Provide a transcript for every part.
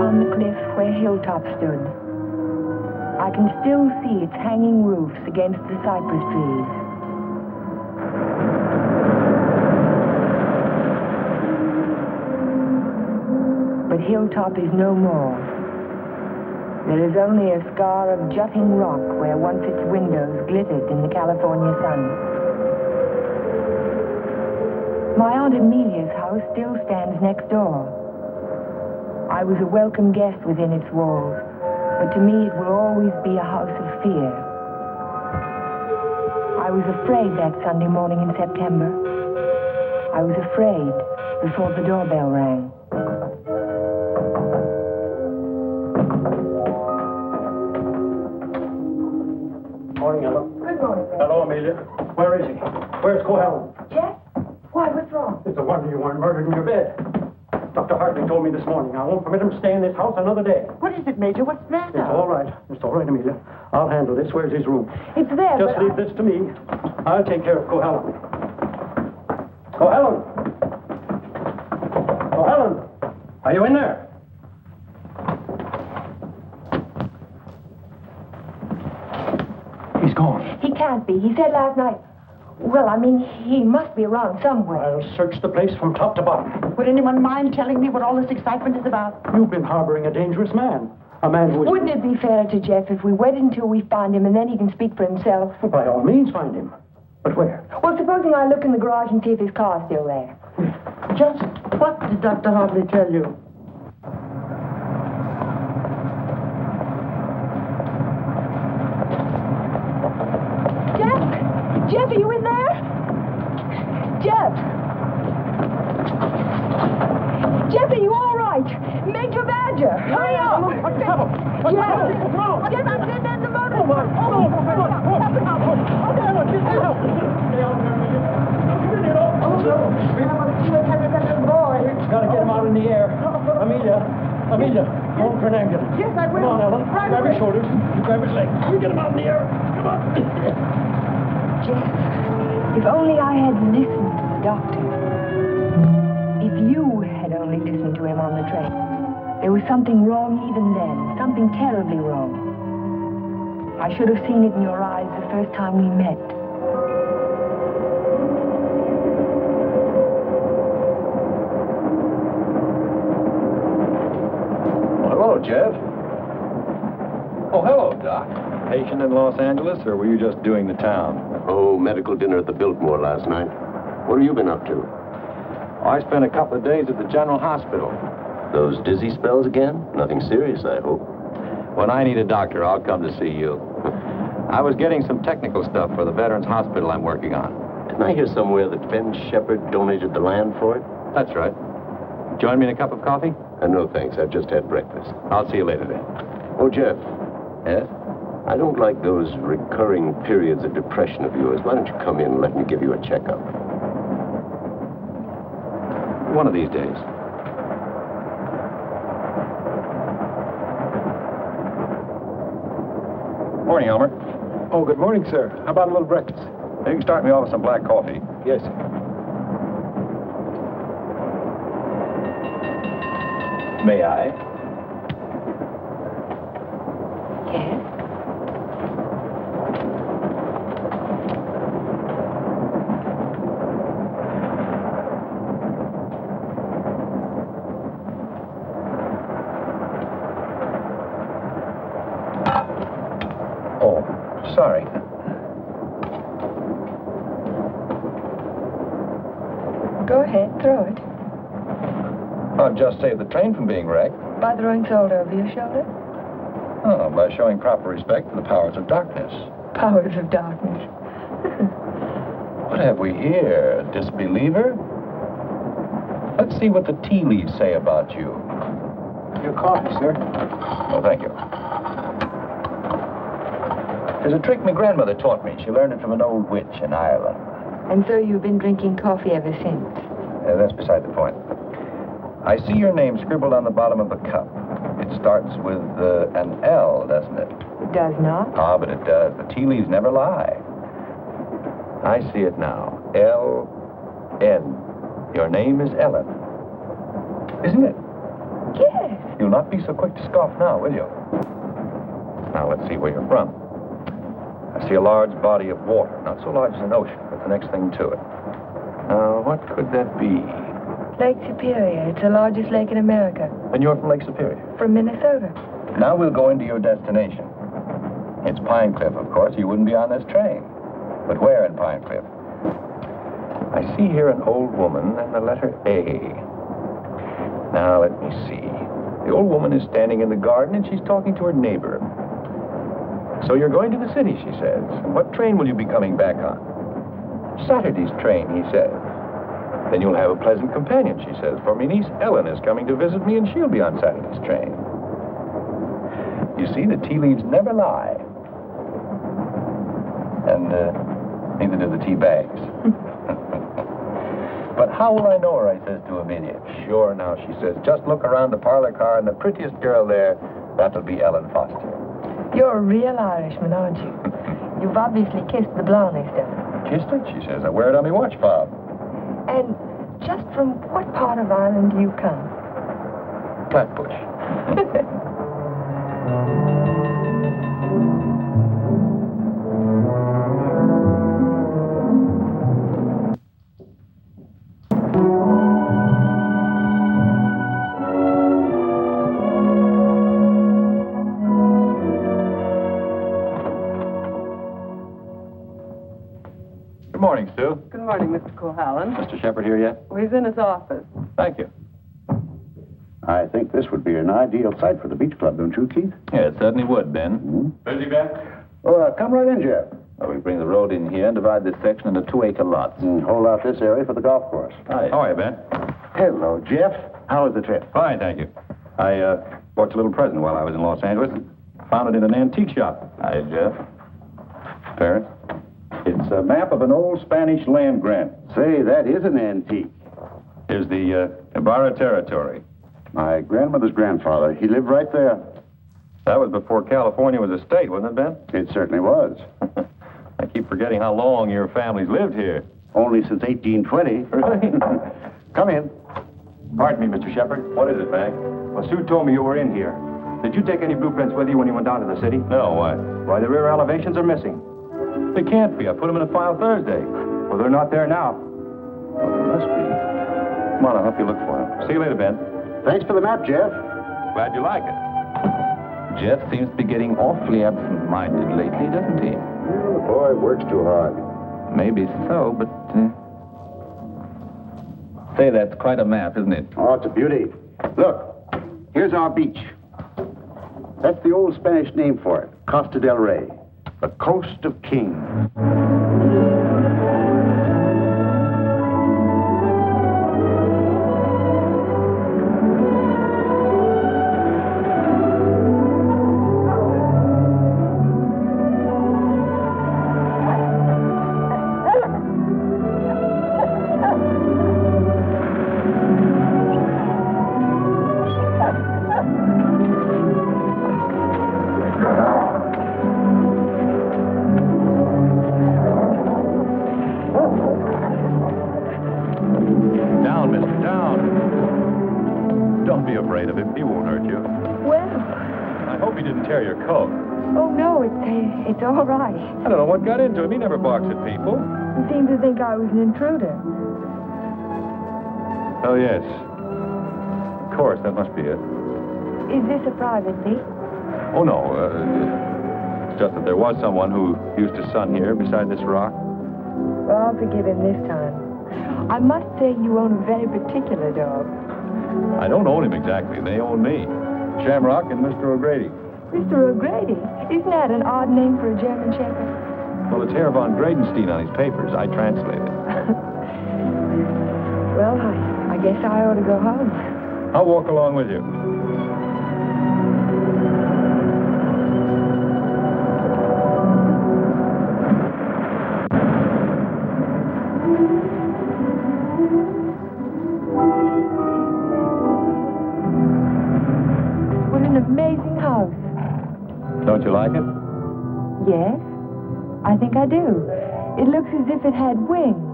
upon the cliff where Hilltop stood. I can still see its hanging roofs against the cypress trees. But Hilltop is no more. There is only a scar of jutting rock where once its windows glittered in the California sun. My Aunt Amelia's house still stands next door. I was a welcome guest within its walls, but to me it will always be a house of fear. I was afraid that Sunday morning in September. I was afraid before the doorbell rang. Morning, Ella. Good morning, Ray. Hello, Amelia. Where is he? Where's Cohalan? Jeff? Why, what's wrong? It's a wonder you weren't murdered in your bed. Dr. Hartley told me this morning I won't permit him to stay in this house another day. What is it, Major? What's the matter? It's all right. It's all right, Amelia. I'll handle this. Where's his room? It's there, Just leave this to me. I'll take care of Cohalan. Cohalan! Cohalan! Are you in there? He's gone. He can't be. He said last night... Well, I mean, he must be around somewhere. I'll search the place from top to bottom. Would anyone mind telling me what all this excitement is about? You've been harboring a dangerous man. A man who is... Wouldn't it be fairer to Jeff if we wait until we find him and then he can speak for himself? Well, by all means, find him. But where? Well, supposing I look in the garage and see if his car's still there. Just what did Dr. Hartley tell you? Jeff, are you in there? Jeff! Jeff, are you all right? Major Badger! Hurry up! What's the trouble? What's the trouble? What's wrong? Jeff, I'm sitting in the motor. Oh, my. Gotta get him out in the air. Amelia, call for an ambulance. Yes, I will. Come on, Ellen. Right grab away. his shoulders. You grab his legs. You get him out in the air. Come on. Jeff, if only I had listened to the doctor. If you had only listened to him on the train. There was something wrong even then. Something terribly wrong. I should have seen it in your eyes the first time we met. Hello, Jeff. Oh, hello, Doc. Patient in Los Angeles, or were you just doing the town? Oh, medical dinner at the Biltmore last night. What have you been up to? I spent a couple of days at the General Hospital. Those dizzy spells again? Nothing serious, I hope. When I need a doctor, I'll come to see you. I was getting some technical stuff for the Veterans Hospital I'm working on. Didn't I hear somewhere that Ben Shepherd donated the land for it? That's right. Join me in a cup of coffee? No, thanks. I've just had breakfast. I'll see you later then. Oh, Jeff, Yes? I don't like those recurring periods of depression of yours. Why don't you come in and let me give you a checkup? One of these days. Morning, Elmer. Oh, good morning, sir. How about a little breakfast? You can start me off with some black coffee. Yes, sir. May I? Yes? Oh, sorry. Go ahead, throw it. I'll just save the train from being wrecked. By throwing salt over your shoulder? Oh, by showing proper respect to the powers of darkness. Powers of darkness. What have we here? A disbeliever? Let's see what the tea leaves say about you. Your coffee, sir. Oh, thank you. There's a trick my grandmother taught me. She learned it from an old witch in Ireland. And so you've been drinking coffee ever since? That's beside the point. I see your name scribbled on the bottom of the cup. It starts with an L, doesn't it? It does not. Ah, but it does. The tea leaves never lie. I see it now. L-N. Your name is Ellen. Isn't it? Yes. You'll not be so quick to scoff now, will you? Now, let's see where you're from. I see a large body of water. Not so large as an ocean, but the next thing to it. Now, what could that be? Lake Superior. It's the largest lake in America. And you're from Lake Superior? From Minnesota. Now we'll go into your destination. It's Pine Cliff, of course. You wouldn't be on this train. But where in Pine Cliff? I see here an old woman and the letter A. Now, let me see. The old woman is standing in the garden and she's talking to her neighbor. So you're going to the city, she says. And what train will you be coming back on? Saturday's train, he says. Then you'll have a pleasant companion, she says, for my niece Ellen is coming to visit me and she'll be on Saturday's train. You see, the tea leaves never lie. And neither do the tea bags. But how will I know her, I says to Amelia. Sure, now, she says, just look around the parlor car and the prettiest girl there, that'll be Ellen Foster. You're a real Irishman, aren't you? You've obviously kissed the blonde next to her. Kissed it, she says. I wear it on my watch fob. And just from what part of Ireland do you come? Flatbush. Good morning, Stu. Good morning, Mr. Cohalan. Mr. Shepard here yet? Well, he's in his office. Thank you. I think this would be an ideal site for the beach club, don't you, Keith? Yeah, it certainly would, Ben. Busy, Ben? Oh, come right in, Jeff. Well, we bring the road in here and divide this section into 2-acre lots. Hold out this area for the golf course. Hi. How are you, Ben? Hello, Jeff. How was the trip? Fine, thank you. I bought you a little present while I was in Los Angeles. Found it in an antique shop. Hi, Jeff. Parents? It's a map of an old Spanish land grant. Say, that is an antique. Here's the Ibarra territory. My grandmother's grandfather, he lived right there. That was before California was a state, wasn't it, Ben? It certainly was. I keep forgetting how long your family's lived here. Only since 1820. Really? Come in. Pardon me, Mr. Shepard. What is it, Mac? Well, Sue told me you were in here. Did you take any blueprints with you when you went down to the city? No, why? Why, the rear elevations are missing. They can't be. I put them in a file Thursday. Well, they're not there now. Well, there must be. Come on, I'll help you look for them. See you later, Ben. Thanks for the map, Jeff. Glad you like it. Jeff seems to be getting awfully absent-minded lately, doesn't he? The boy works too hard. Maybe so, but... Say, that's quite a map, isn't it? Oh, it's a beauty. Look, here's our beach. That's the old Spanish name for it, Costa del Rey, the Coast of Kings. Down, mister, down. Don't be afraid of him. He won't hurt you. Well, I hope he didn't tear your coat. oh no, it's all right. I don't know what got into him. He never barks at people. He seemed to think I was an intruder. Oh, yes. Of course, that must be it. Is this a private beach? Oh, no. It's just that there was someone who used to sun here beside this rock. Well, I'll forgive him this time. I must say you own a very particular dog. I don't own him exactly. They own me. Shamrock and Mr. O'Grady. Mr. O'Grady? Isn't that an odd name for a German Shepherd? Well, it's Herr von Gradenstein on his papers. I translated. Well, I guess I ought to go home. I'll walk along with you. What an amazing house. Don't you like it? Yes, I think I do. It looks as if it had wings.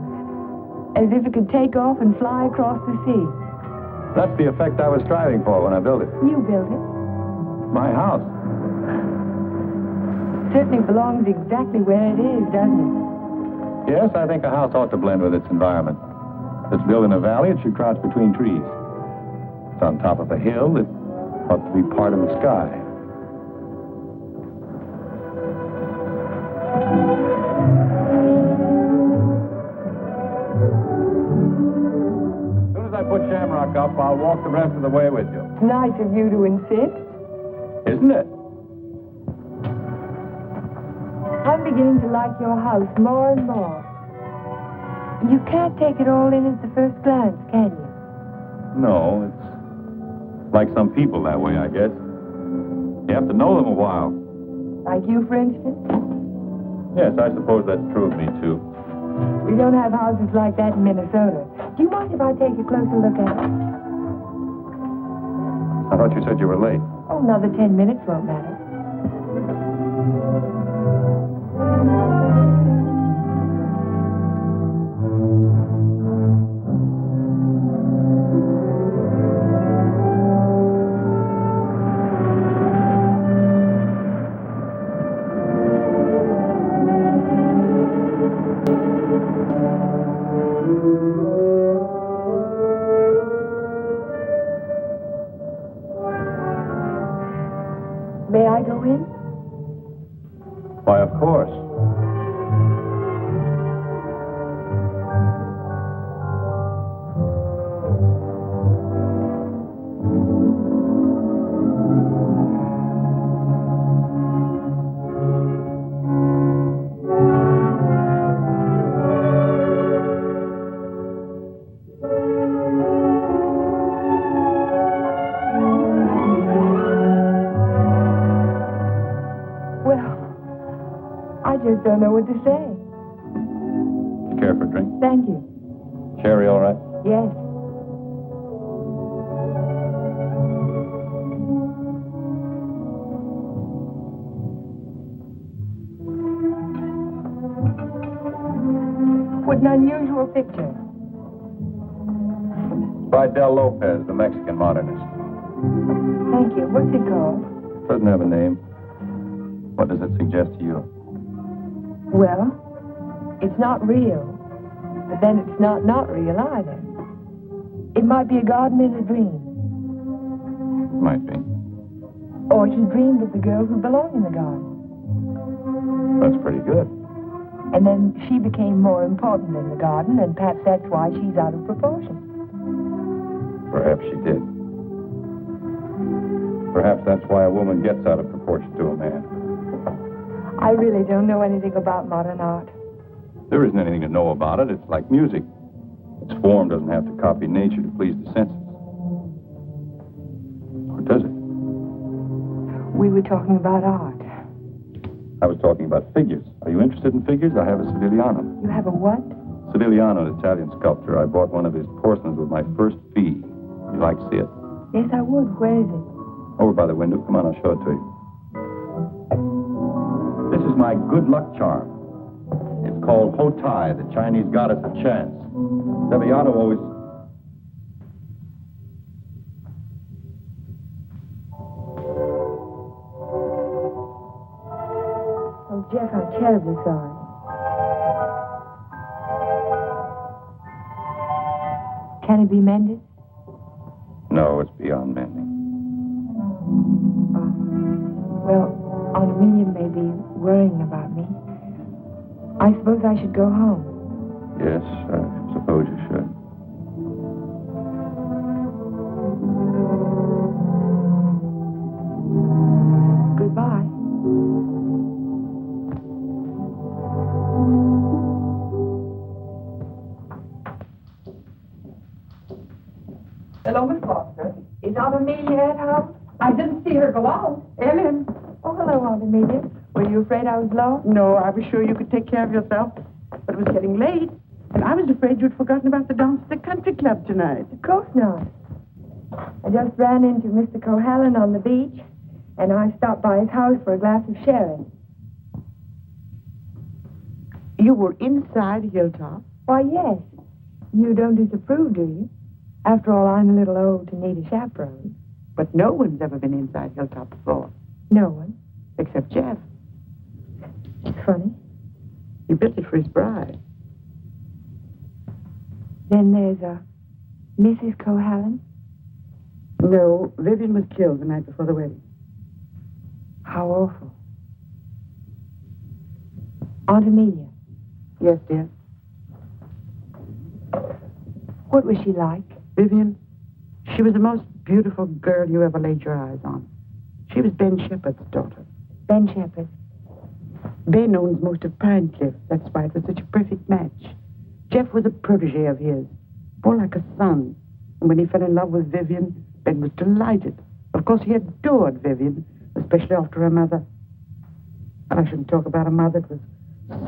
As if it could take off and fly across the sea. That's the effect I was striving for when I built it. You built it. My house. Certainly belongs exactly where it is, doesn't it? Yes, I think a house ought to blend with its environment. If it's built in a valley, it should crouch between trees. If it's on top of a hill, it ought to be part of the sky. As soon as I put Shamrock up, I'll walk the rest of the way with you. Nice of you to insist. Isn't it? I'm beginning to like your house more and more. You can't take it all in at the first glance, can you? No, it's like some people that way, I guess. You have to know them a while. Like you, for instance? Yes, I suppose that's true of me, too. We don't have houses like that in Minnesota. Do you mind if I take a closer look at it? I thought you said you were late. Oh, another 10 minutes won't matter. May I go in? Why, of course. I just don't know what to say. You care for a drink? Thank you. Sherry, all right? Yes. What an unusual picture. By Del Lopez, the Mexican modernist. Thank you. What's it called? Doesn't have a name. What does it suggest to you? Well, it's not real, but then it's not real either. It might be a garden in a dream. Might be. Or he dreamed of the girl who belonged in the garden. That's pretty good. And then she became more important in the garden, and perhaps that's why she's out of proportion. Perhaps she did. Perhaps that's why a woman gets out of proportion to a man. I really don't know anything about modern art. There isn't anything to know about it. It's like music. Its form doesn't have to copy nature to please the senses. Or does it? We were talking about art. I was talking about figures. Are you interested in figures? I have a Sedigliano. You have a what? Sedigliano, an Italian sculptor. I bought one of his porcelains with my first fee. Would you like to see it? Yes, I would. Where is it? Over by the window. Come on, I'll show it to you. This is my good luck charm. It's called Hotai, the Chinese goddess of chance. Sedigliano always... Oh, Jeff, I'm terribly sorry. Can it be mended? No, it's beyond mending. Oh. Well, Aunt Amelia may be worrying about me. I suppose I should go home. Yes, I suppose you should. Goodbye. Hello, Miss Foster. Is Aunt Amelia at home? I didn't see her go out. Ellen. Oh, hello, Aunt Amelia. Were you afraid I was lost? No, I was sure you could take care of yourself. But it was getting late, and I was afraid you'd forgotten about the dance at the country club tonight. Of course not. I just ran into Mr. Cohalan on the beach, and I stopped by his house for a glass of sherry. You were inside Hilltop? Why, yes. You don't disapprove, do you? After all, I'm a little old to need a chaperone. But no one's ever been inside Hilltop before. No one. Except Jeff. It's funny. He built it for his bride. Then there's a Mrs. Cohalan. No, Vivian was killed the night before the wedding. How awful. Aunt Amelia. Yes, dear. What was she like? Vivian, she was the most beautiful girl you ever laid your eyes on. She was Ben Shepherd's daughter. Ben Shepherd. Ben owns most of Pine Cliff. That's why it was such a perfect match. Jeff was a protege of his, more like a son. And when he fell in love with Vivian, Ben was delighted. Of course, he adored Vivian, especially after her mother. And I shouldn't talk about a mother. It was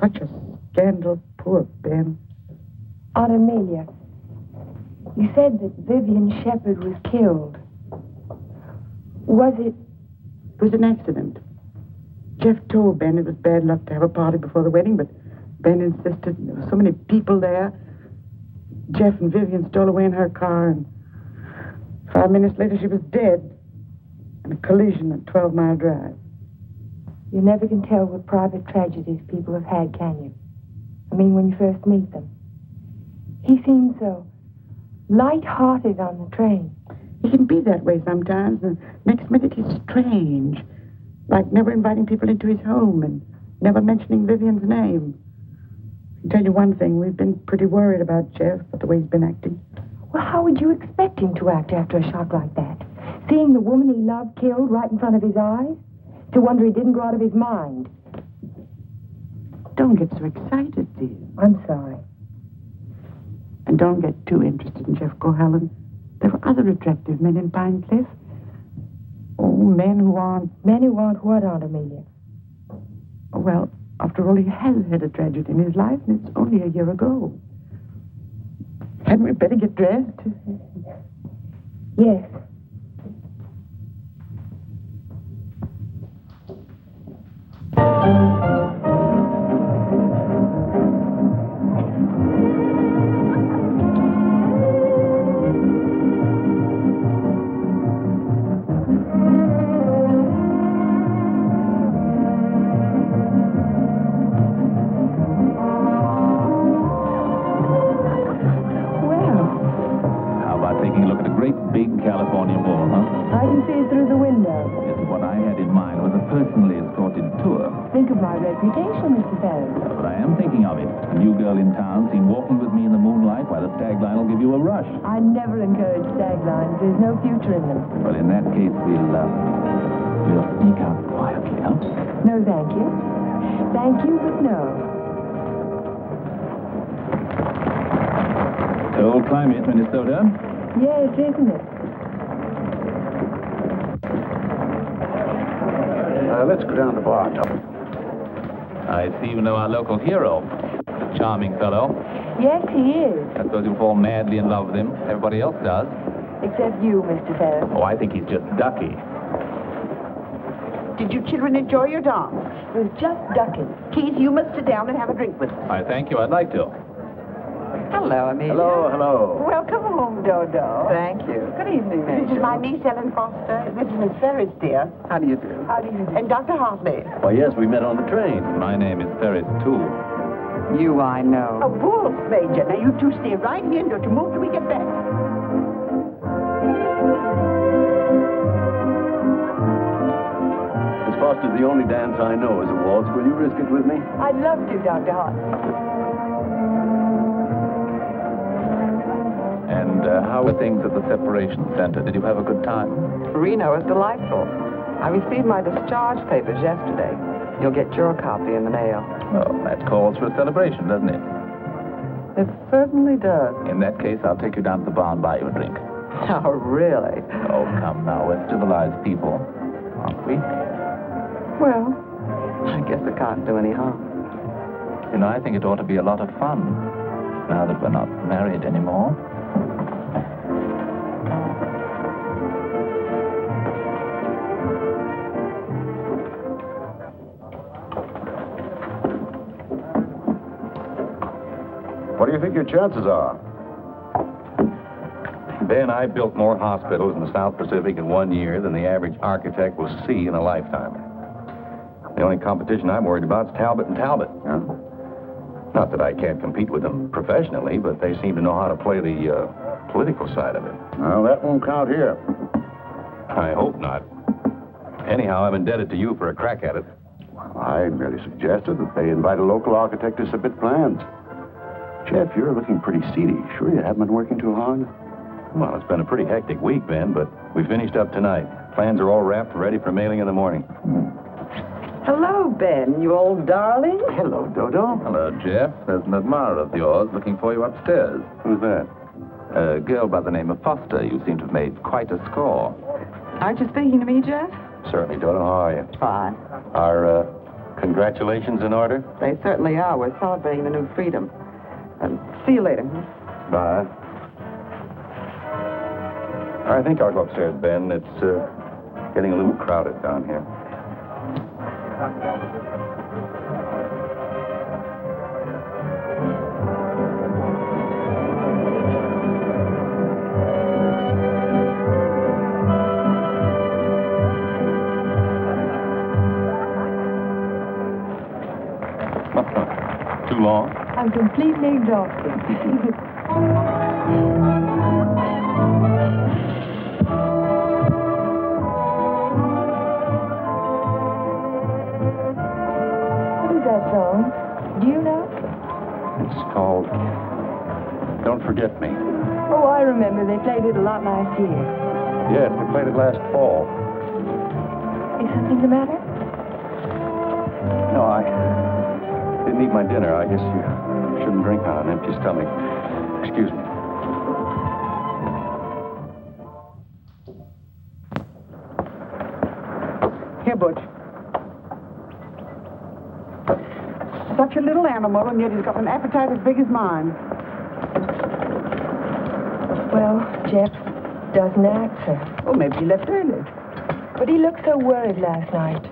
such a scandal. Poor Ben. Aunt Amelia, you said that Vivian Shepherd was killed. Was it? It was an accident. Jeff told Ben it was bad luck to have a party before the wedding, but Ben insisted. There were so many people there. Jeff and Vivian stole away in her car, and 5 minutes later she was dead in a collision at 12-mile drive. You never can tell what private tragedies people have had, can you? I mean, when you first meet them. He seemed so light-hearted on the train. He can be that way sometimes, and next minute he's strange. Like never inviting people into his home and never mentioning Vivian's name. I can tell you one thing, we've been pretty worried about Jeff, but the way he's been acting. Well, how would you expect him to act after a shock like that? Seeing the woman he loved killed right in front of his eyes? To wonder he didn't go out of his mind. Don't get so excited, dear. I'm sorry. And don't get too interested in Jeff Cohalan. There were other attractive men in Pine Cliff. Oh, men who aren't... Men who aren't what, Aunt Amelia? Well, after all, he has had a tragedy in his life, and it's only a year ago. Hadn't we better get dressed? Yes. California wall, huh? I can see it through the window. Yes, what I had in mind was a personally escorted tour. Think of my reputation, Mr. Ferris. But I am thinking of it. A new girl in town seen walking with me in the moonlight, why the stag line will give you a rush. I never encourage stag lines. There's no future in them. Well, in that case, we'll sneak out quietly, huh? No, thank you. Thank you, but no. Cold climate, Minnesota. Yes, isn't it? Let's go down the bar, Tom. I see you know our local hero. A charming fellow. Yes, he is. I suppose you fall madly in love with him. Everybody else does. Except you, Mr. Ferris. Oh, I think he's just ducky. Did you children enjoy your dance? It was just ducking. Keith, you must sit down and have a drink with us. I thank you. I'd like to. Hello, Amelia. Hello. Welcome home, Dodo. Thank you. Good evening, Major. This is my niece, Ellen Foster. This is Miss Ferris, dear. How do you do? How do you do? And Dr. Hartley. Why, yes, we met on the train. My name is Ferris, too. You, I know. A wolf, Major. Now, you two stay right here and don't you move till we get back. Miss Foster, the only dance I know is a waltz. Will you risk it with me? I'd love to, Dr. Hartley. And how were things at the separation center? Did you have a good time? Reno is delightful. I received my discharge papers yesterday. You'll get your copy in the mail. Well, that calls for a celebration, doesn't it? It certainly does. In that case, I'll take you down to the bar and buy you a drink. Oh, really? Oh, come now. We're civilized people, aren't we? Well, I guess it can't do any harm. You know, I think it ought to be a lot of fun, now that we're not married anymore. What do you think your chances are? Ben, I built more hospitals in the South Pacific in 1 year than the average architect will see in a lifetime. The only competition I'm worried about is Talbot and Talbot. Huh? Not that I can't compete with them professionally, but they seem to know how to play the political side of it. Well, that won't count here. I hope not. Anyhow, I'm indebted to you for a crack at it. I merely suggested that they invite a local architect to submit plans. Jeff, you're looking pretty seedy. Sure you haven't been working too hard? Well, it's been a pretty hectic week, Ben, but we finished up tonight. Plans are all wrapped, ready for mailing in the morning. Hello, Ben, you old darling. Hello, Dodo. Hello, Jeff. There's an admirer of yours looking for you upstairs. Who's that? A girl by the name of Foster. You seem to have made quite a score. Aren't you speaking to me, Jeff? Certainly, Dodo. How are you? Fine. Are congratulations in order? They certainly are. We're celebrating the new freedom. See you later. Bye. I think I'll go upstairs, Ben. It's getting a little crowded down here. Too long? I'm completely exhausted. What is that song? Do you know? It's called Don't Forget Me. Oh, I remember. They played it a lot last year. Yes, we played it last fall. Is something the matter? No, I didn't eat my dinner. I guess you shouldn't drink on an empty stomach. Excuse me. Here, Butch. Such a little animal, and yet he's got an appetite as big as mine. Well, Jeff doesn't answer. Oh, maybe he left early. But he looked so worried last night.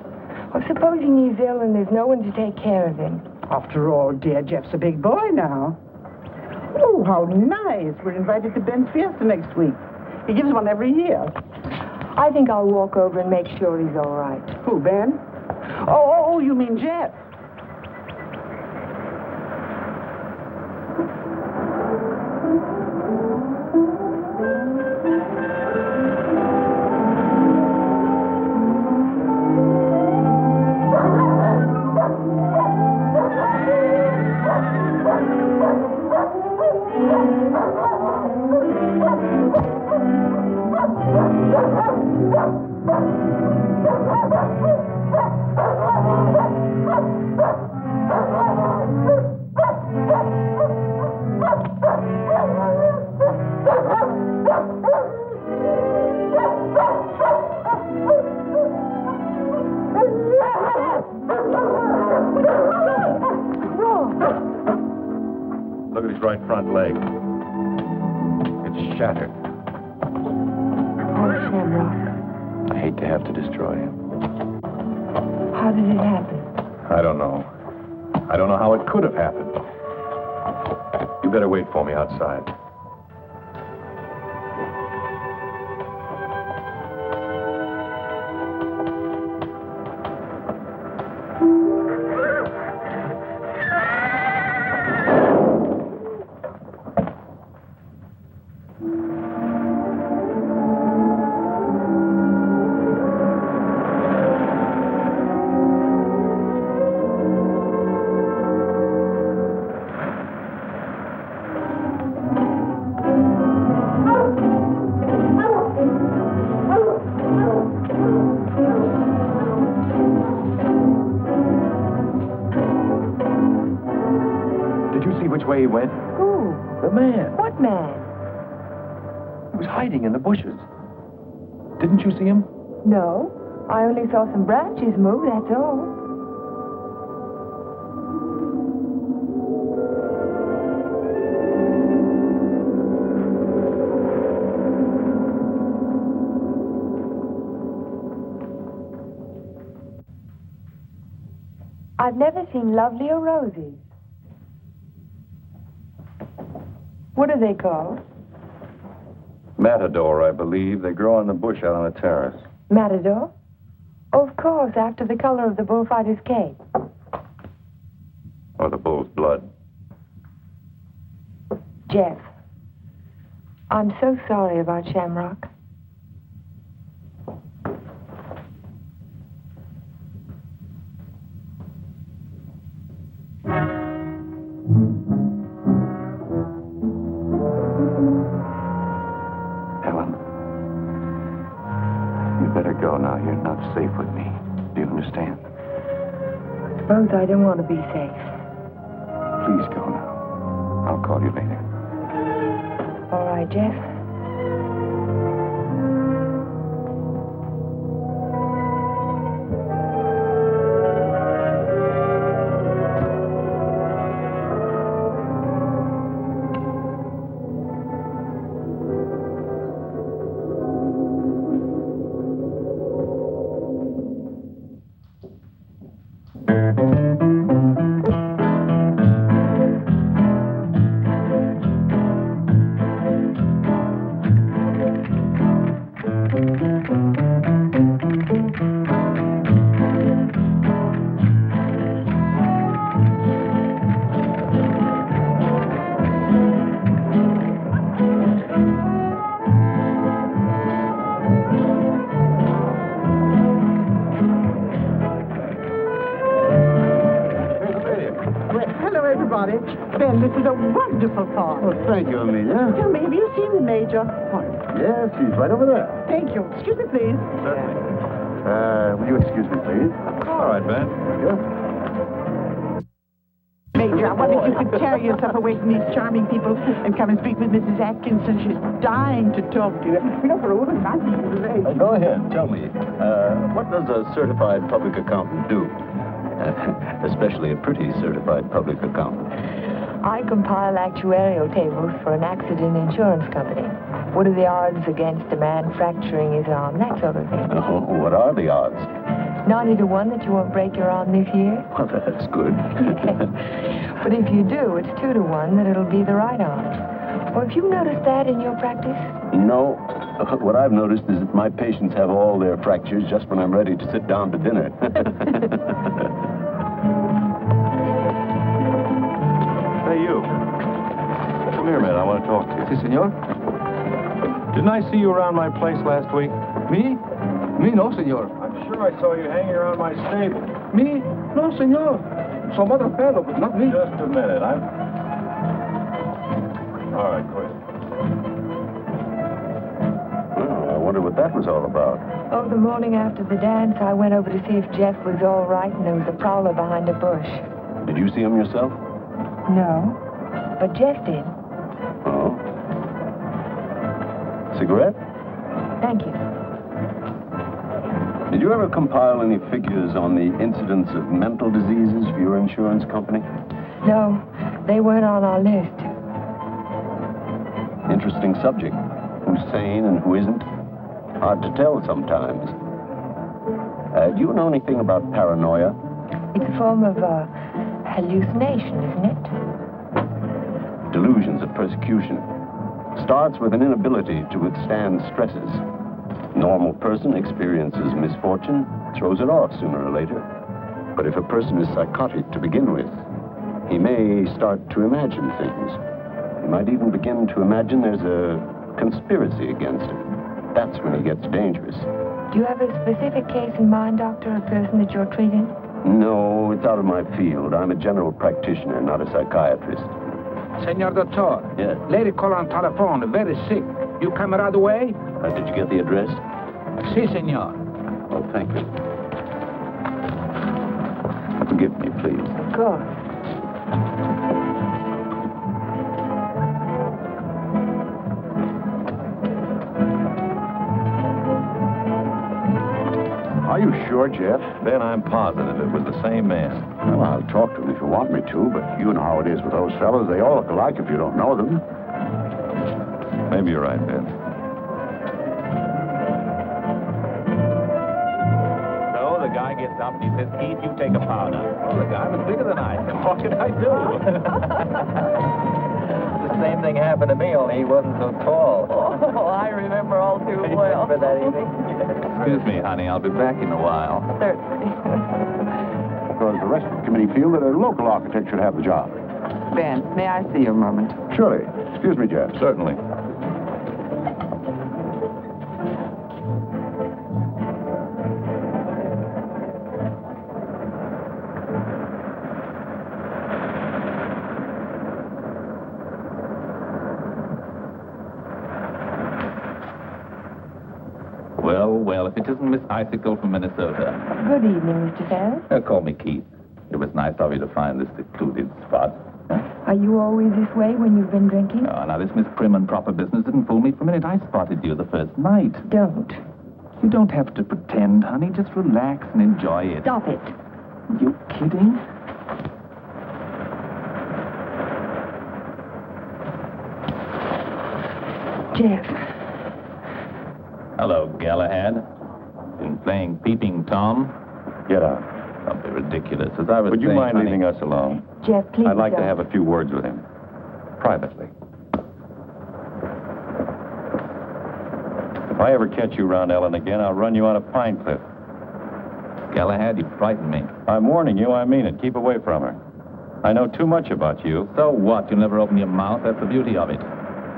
Well, supposing he's ill and there's no one to take care of him. After all, dear Jeff's a big boy now. Oh, how nice. We're invited to Ben's Fiesta next week. He gives one every year. I think I'll walk over and make sure he's all right. Who, Ben? Oh, you mean Jeff? Look at his right front leg. It's shattered. Oh, Shamrock. I hate to have to destroy him. How did it happen? I don't know. I don't know how it could have happened. You better wait for me outside. He went. Who? The man. What man? He was hiding in the bushes. Didn't you see him? No. I only saw some branches move, that's all. I've never seen lovelier roses. What are they called? Matador, I believe. They grow on the bush out on the terrace. Matador? Oh, of course, after the color of the bullfighter's cape. Or the bull's blood. Jeff, I'm so sorry about Shamrock. Helen, you better go now. You're not safe with me. Do you understand? I suppose I don't want to be safe. Please go now. I'll call you later. All right, Jeff. Ben, this is a wonderful part. Oh, thank you, Amelia. Tell me, have you seen the Major? Yes, he's right over there. Thank you. Excuse me, please. Certainly. Will you excuse me, please? All right, Ben. Major, I wonder if you could tear yourself away from these charming people and come and speak with Mrs. Atkinson. She's dying to talk to you. You know, for a woman not even his age. Go ahead. Tell me, what does a certified public accountant do? Especially a pretty certified public accountant. I compile actuarial tables for an accident insurance company. What are the odds against a man fracturing his arm? That sort of thing. Oh, what are the odds? 90 to 1 that you won't break your arm this year. Well, that's good. But if you do, it's 2 to 1 that it'll be the right arm. Or have you noticed that in your practice? No. What I've noticed is that my patients have all their fractures just when I'm ready to sit down to dinner. Hey, you. Come here a minute. I want to talk to you. Si, senor. Didn't I see you around my place last week? Me? Me, no, senor. I'm sure I saw you hanging around my stable. Me? No, senor. Some other fellow, but not me. Just a minute. All right, quit. Well, I wonder what that was all about. Oh, the morning after the dance, I went over to see if Jeff was all right, and there was a prowler behind a bush. Did you see him yourself? No, but Jeff did. Oh. Cigarette? Thank you. Did you ever compile any figures on the incidence of mental diseases for your insurance company? No, they weren't on our list. Interesting subject. Who's sane and who isn't? Hard to tell sometimes. Do you know anything about paranoia? It's a form of hallucination, isn't it? Delusions of persecution. Starts with an inability to withstand stresses. Normal person experiences misfortune, throws it off sooner or later. But if a person is psychotic to begin with, he may start to imagine things. He might even begin to imagine there's a conspiracy against him. That's when he gets dangerous. Do you have a specific case in mind, Doctor, a person that you're treating? No, it's out of my field. I'm a general practitioner, not a psychiatrist. Senor Doctor. Yes. Lady call on telephone, very sick. You come right away? Did you get the address? Si, senor. Oh, thank you. Forgive me, please. Of course. Are you sure, Jeff? Ben, I'm positive it was the same man. Well, I'll talk to him if you want me to, but you know how it is with those fellows. They all look alike if you don't know them. Maybe you're right, Ben. So the guy gets up and he says, Keith, you take a powder. Oh, the guy was bigger than I. What can I do? same thing happened to me, only he wasn't so tall. Oh, I remember all too well. For that evening. Excuse me, honey. I'll be back in a while. Certainly. Because the rest of the committee feel that a local architect should have the job. Ben, may I see you a moment? Surely. Excuse me, Jeff. Certainly. Well, if it isn't Miss Icicle from Minnesota. Good evening, Mr. Ferris. Call me Keith. It was nice of you to find this secluded spot. Are you always this way when you've been drinking? Oh, now, this Miss Prim and Proper business didn't fool me for a minute. I spotted you the first night. Don't. You don't have to pretend, honey. Just relax and enjoy it. Stop it. You kidding? Jeff. Hello, Galahad. Been playing Peeping Tom? Get out. Don't be ridiculous. As I was Would you saying, mind honey, leaving us alone? Jeff, please I'd like to don't. have a few words with him. Privately. If I ever catch you around Ellen again, I'll run you out of Pine Cliff. Galahad, you frighten me. I'm warning you, I mean it. Keep away from her. I know too much about you. So what? You'll never open your mouth. That's the beauty of it.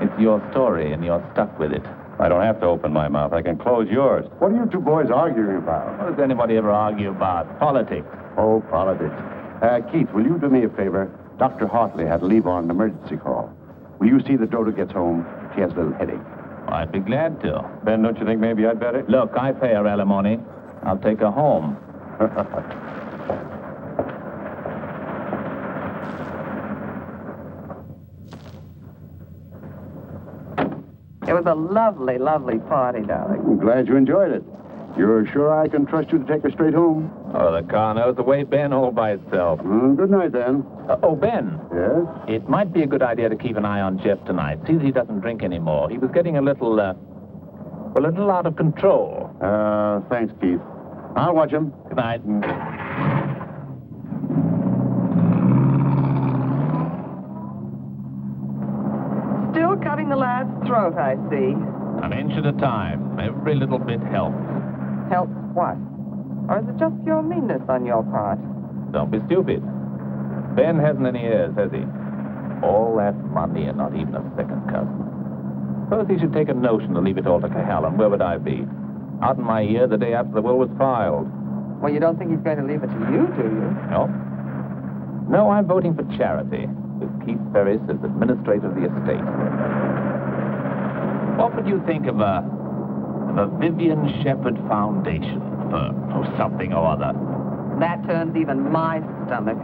It's your story, and you're stuck with it. I don't have to open my mouth. I can close yours. What are you two boys arguing about? What does anybody ever argue about? Politics. Oh, politics. Keith, will you do me a favor? Dr. Hartley had to leave on an emergency call. Will you see that Dodo gets home? She has a little headache. I'd be glad to. Ben, don't you think maybe I'd better? Look, I pay her alimony. I'll take her home. It was a lovely, lovely party, darling. I'm glad you enjoyed it. You're sure I can trust you to take her straight home? Oh, the car knows the way, Ben, all by itself. Good night, then. Oh, Ben. Yes? It might be a good idea to keep an eye on Jeff tonight. See that he doesn't drink anymore. He was getting a little out of control. Thanks, Keith. I'll watch him. Good night. Still cutting the lad's throat, I see. An inch at a time. Every little bit helps. Helps what? Or is it just pure meanness on your part? Don't be stupid. Ben hasn't any heirs, has he? All that money and not even a second cousin. Suppose he should take a notion to leave it all to Cohalan. Where would I be? Out in my ear the day after the will was filed. Well, you don't think he's going to leave it to you, do you? No. No, I'm voting for charity, with Keith Ferris as administrator of the estate. What would you think of a Vivian Shepherd Foundation firm or something or other? That turns even my stomach.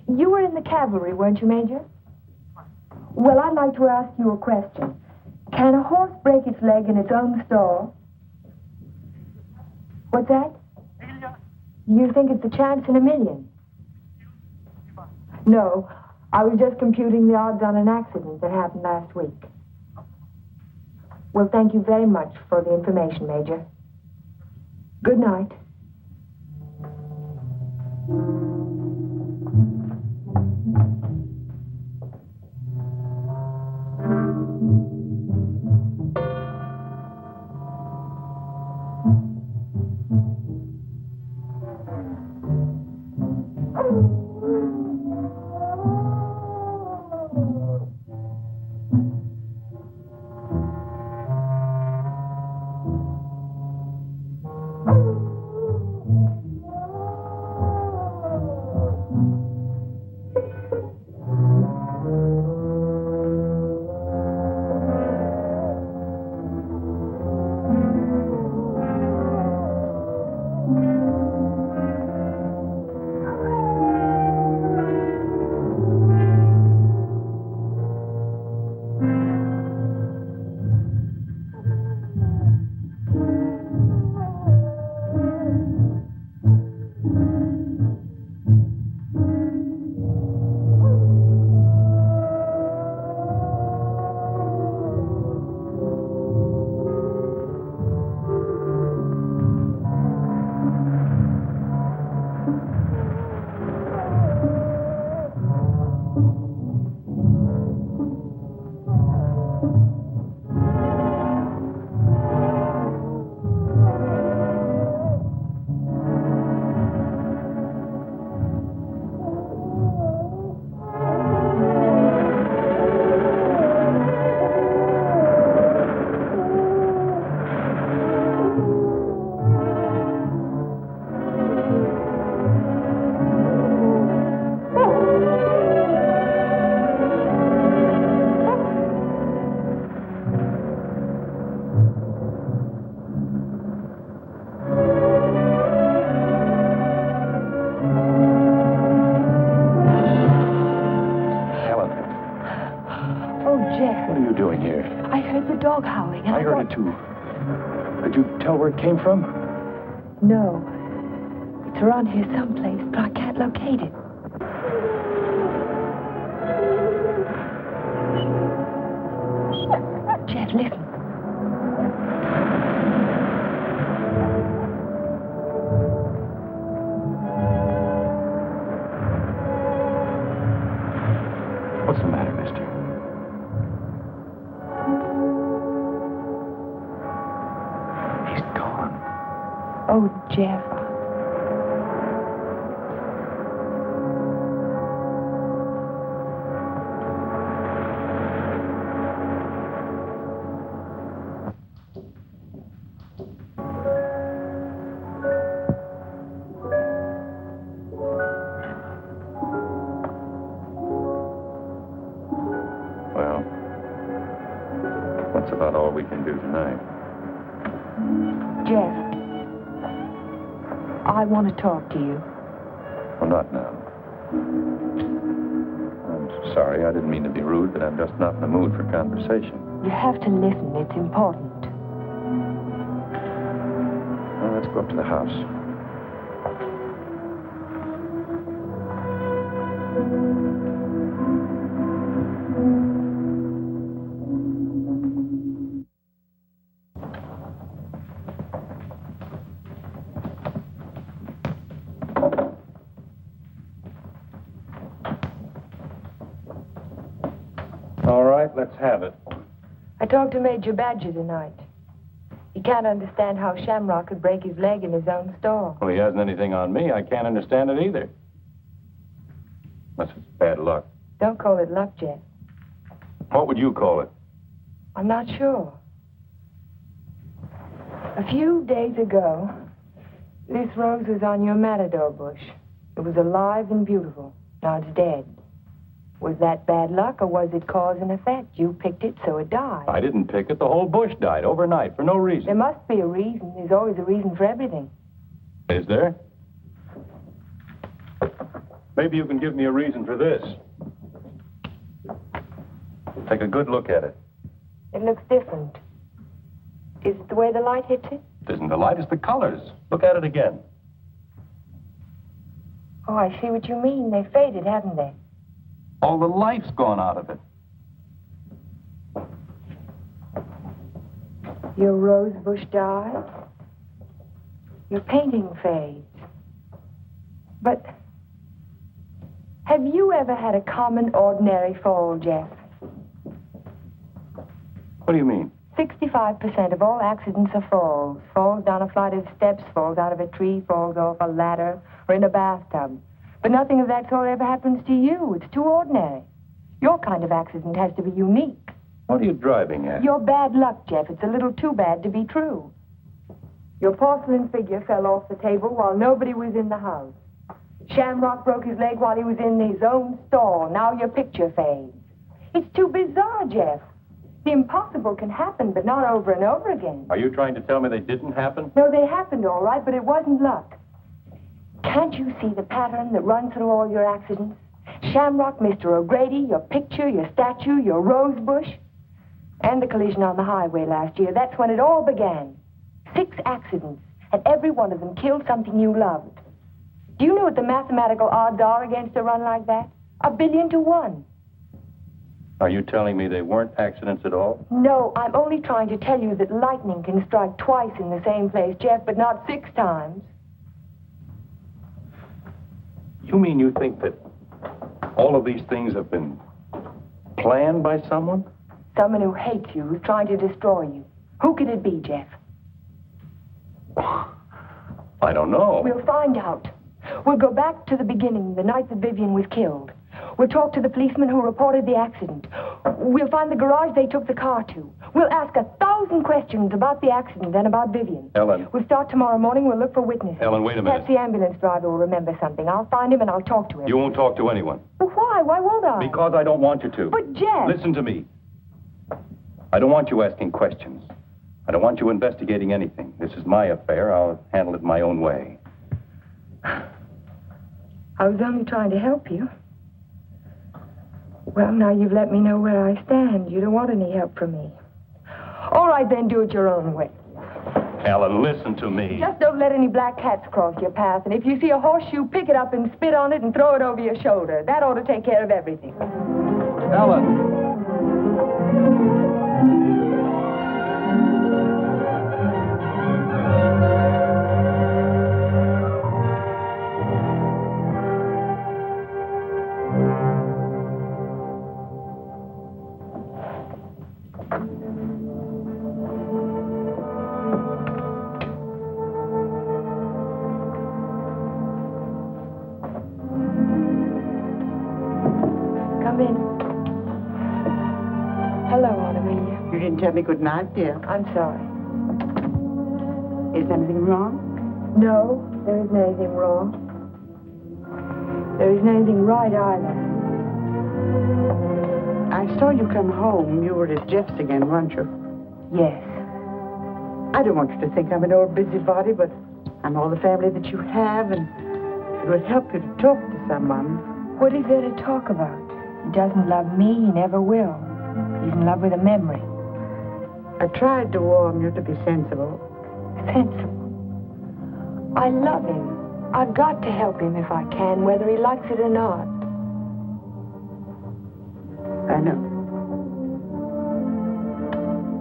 You were in the cavalry, weren't you, Major? Well, I'd like to ask you a question. Can a horse break its leg in its own stall? What's that? You think it's a chance in a million? No, I was just computing the odds on an accident that happened last week. Well, thank you very much for the information, Major. Good night. Could you tell where it came from? No. It's around here someplace, but I can't locate it. Jeff, listen. What's the matter, mister? He's gone. Oh, Jeff. Well, that's about all we can do tonight. Jeff. I want to talk to you. Well, not now. I'm sorry, I didn't mean to be rude, but I'm just not in the mood for conversation. You have to listen. It's important. Well, let's go up to the house. All right, let's have it. I talked to Major Badger tonight. He can't understand how Shamrock could break his leg in his own store. Well, he hasn't anything on me. I can't understand it either. Unless it's bad luck. Don't call it luck, Jeff. What would you call it? I'm not sure. A few days ago, this rose was on your matador bush. It was alive and beautiful. Now it's dead. Was that bad luck, or was it cause and effect? You picked it, so it died. I didn't pick it. The whole bush died overnight for no There reason. must be a reason. There's always a reason for everything. Is there? Maybe you can give me a reason for this. Take a good look at it. It looks different. Is it the way the light hits it? It isn't the light, it's the colors. Look at it again. Oh, I see what you mean. They faded, haven't they? All the life's gone out of it. Your rose bush died. Your painting fades. But have you ever had a common, ordinary fall, Jeff? What do you mean? 65% of all accidents are falls. Falls down a flight of steps, falls out of a tree, falls off a ladder, or in a bathtub. But nothing of that sort ever happens to you. It's too ordinary. Your kind of accident has to be unique. What are you driving at? Your bad luck, Jeff. It's a little too bad to be true. Your porcelain figure fell off the table while nobody was in the house. Shamrock broke his leg while he was in his own stall. Now your picture fades. It's too bizarre, Jeff. The impossible can happen, but not over and over again. Are you trying to tell me they didn't happen? No, they happened all right, but it wasn't luck. Can't you see the pattern that runs through all your accidents? Shamrock, Mr. O'Grady, your picture, your statue, your rose bush, and the collision on the highway last year. That's when it all began. 6 accidents, and every one of them killed something you loved. Do you know what the mathematical odds are against a run like that? 1 billion to 1. Are you telling me they weren't accidents at all? No, I'm only trying to tell you that lightning can strike twice in the same place, Jeff, but not 6 times. You mean you think that all of these things have been planned by someone? Someone who hates you, who's trying to destroy you. Who could it be, Jeff? I don't know. We'll find out. We'll go back to the beginning, the night that Vivian was killed. We'll talk to the policeman who reported the accident. We'll find the garage they took the car to. We'll ask 1,000 questions about the accident and about Vivian. Ellen. We'll start tomorrow morning. We'll look for witnesses. Ellen, wait a minute. Perhaps the ambulance driver will remember something. I'll find him and I'll talk to him. You won't talk to anyone. Well, why? Why won't I? Because I don't want you to. But, Jeff... Listen to me. I don't want you asking questions. I don't want you investigating anything. This is my affair. I'll handle it my own way. I was only trying to help you. Well, now you've let me know where I stand. You don't want any help from me. All right, then, do it your own way. Helen, listen to me. Just don't let any black cats cross your path. And if you see a horseshoe, pick it up and spit on it and throw it over your shoulder. That ought to take care of everything. Helen. Tell me good night, dear. I'm sorry. Is anything wrong? No, there isn't anything wrong. There isn't anything right either. I saw you come home. You were at Jeff's again, weren't you? Yes. I don't want you to think I'm an old busybody, but I'm all the family that you have, and it would help you to talk to someone. What is there to talk about? He doesn't love me. He never will. He's in love with a memory. I tried to warn you to be sensible. Sensible? I love him. I've got to help him if I can, whether he likes it or not. I know.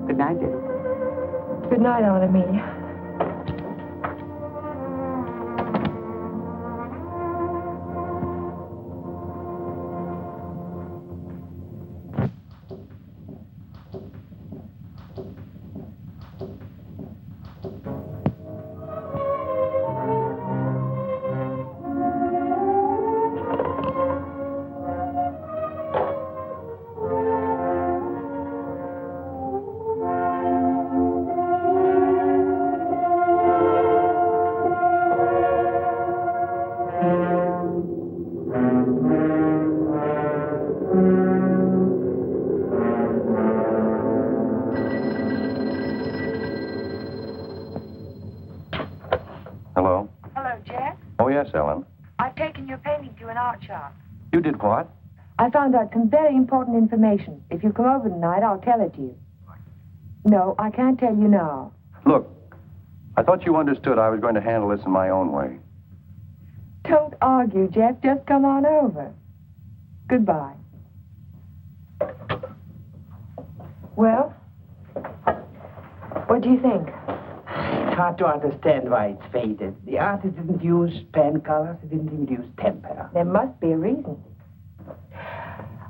Good night, dear. Good night, Aunt Amelia. Ellen. I've taken your painting to an art shop. You did what? I found out some very important information. If you come over tonight, I'll tell it to you. No, I can't tell you now. Look, I thought you understood I was going to handle this in my own way. Don't argue, Jeff. Just come on over. Goodbye. Well, what do you think? It's hard to understand why it's faded. The artist didn't use pen colors, he didn't even use tempera. There must be a reason.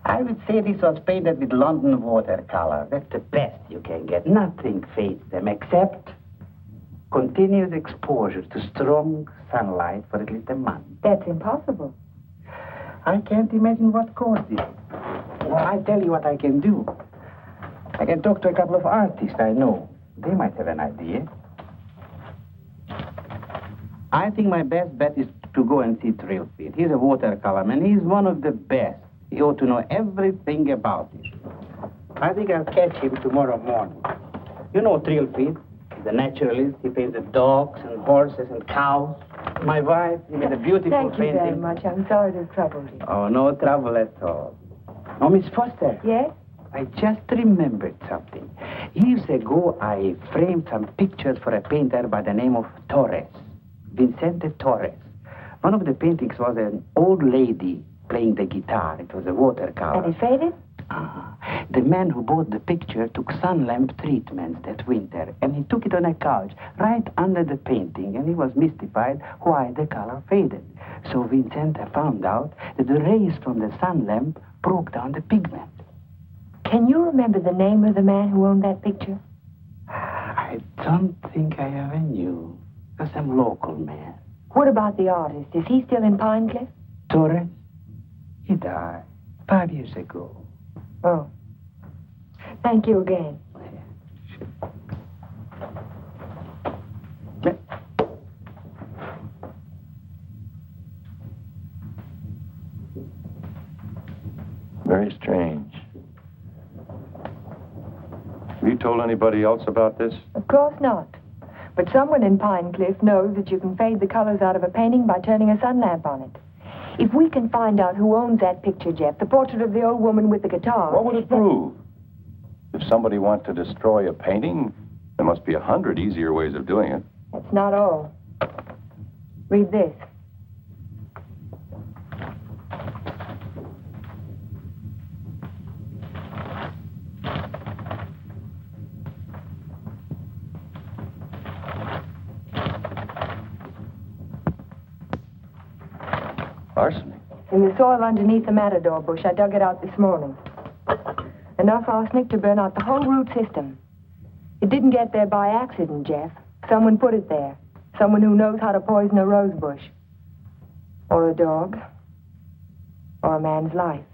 I would say this was painted with London watercolor. That's the best you can get. Nothing fades them except continuous exposure to strong sunlight for at least a month. That's impossible. I can't imagine what caused it. Well, I tell you what I can do. I can talk to a couple of artists I know. They might have an idea. I think my best bet is to go and see Trilfit. He's a watercolor man. He's one of the best. He ought to know everything about it. I think I'll catch him tomorrow morning. You know Trilfit, the naturalist. He painted dogs and horses and cows. My wife, he made a beautiful painting. Thank you very much. I'm sorry to trouble you. Oh, no trouble at all. Oh, Miss Foster. Yes? I just remembered something. Years ago, I framed some pictures for a painter by the name of Torres, Vicente Torres. One of the paintings was an old lady playing the guitar. It was a watercolor. And it faded? The man who bought the picture took sun lamp treatments that winter, and he took it on a couch right under the painting, and he was mystified why the color faded. So Vicente found out that the rays from the sun lamp broke down the pigment. Can you remember the name of the man who owned that picture? I don't think I ever knew. It was some local man. What about the artist? Is he still in Pine Cliff? Torres? He died 5 years ago. Oh. Thank you again. Very strange. Have you told anybody else about this? Of course not. But someone in Pine Cliff knows that you can fade the colors out of a painting by turning a sun lamp on it. If we can find out who owns that picture, Jeff, the portrait of the old woman with the guitar... What would it prove? If somebody wants to destroy a painting, there must be 100 easier ways of doing it. That's not all. Read this. Arsenic? In the soil underneath the matador bush. I dug it out this morning. Enough arsenic to burn out the whole root system. It didn't get there by accident, Jeff. Someone put it there. Someone who knows how to poison a rose bush. Or a dog. Or a man's life.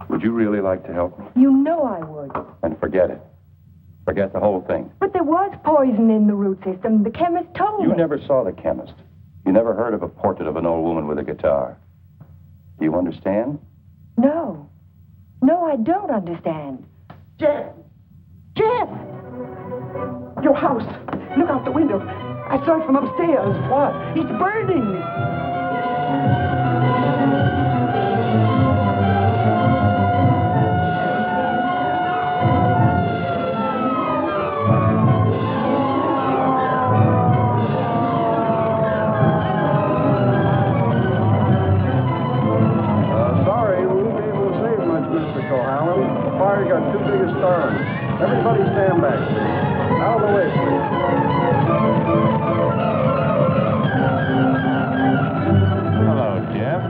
Would you really like to help me? You know I would. Then forget it. Forget the whole thing. But there was poison in the root system. The chemist told me. You never saw the chemist. You never heard of a portrait of an old woman with a guitar. Do you understand? No. No, I don't understand. Jeff! Jeff! Your house. Look out the window. I saw it from upstairs. What? It's burning. Sorry, we won't be able to save much, Mr. Cohalan. The fire's got too big a stern. Everybody stand back, please. Out of the way, please. Hello, Jeff.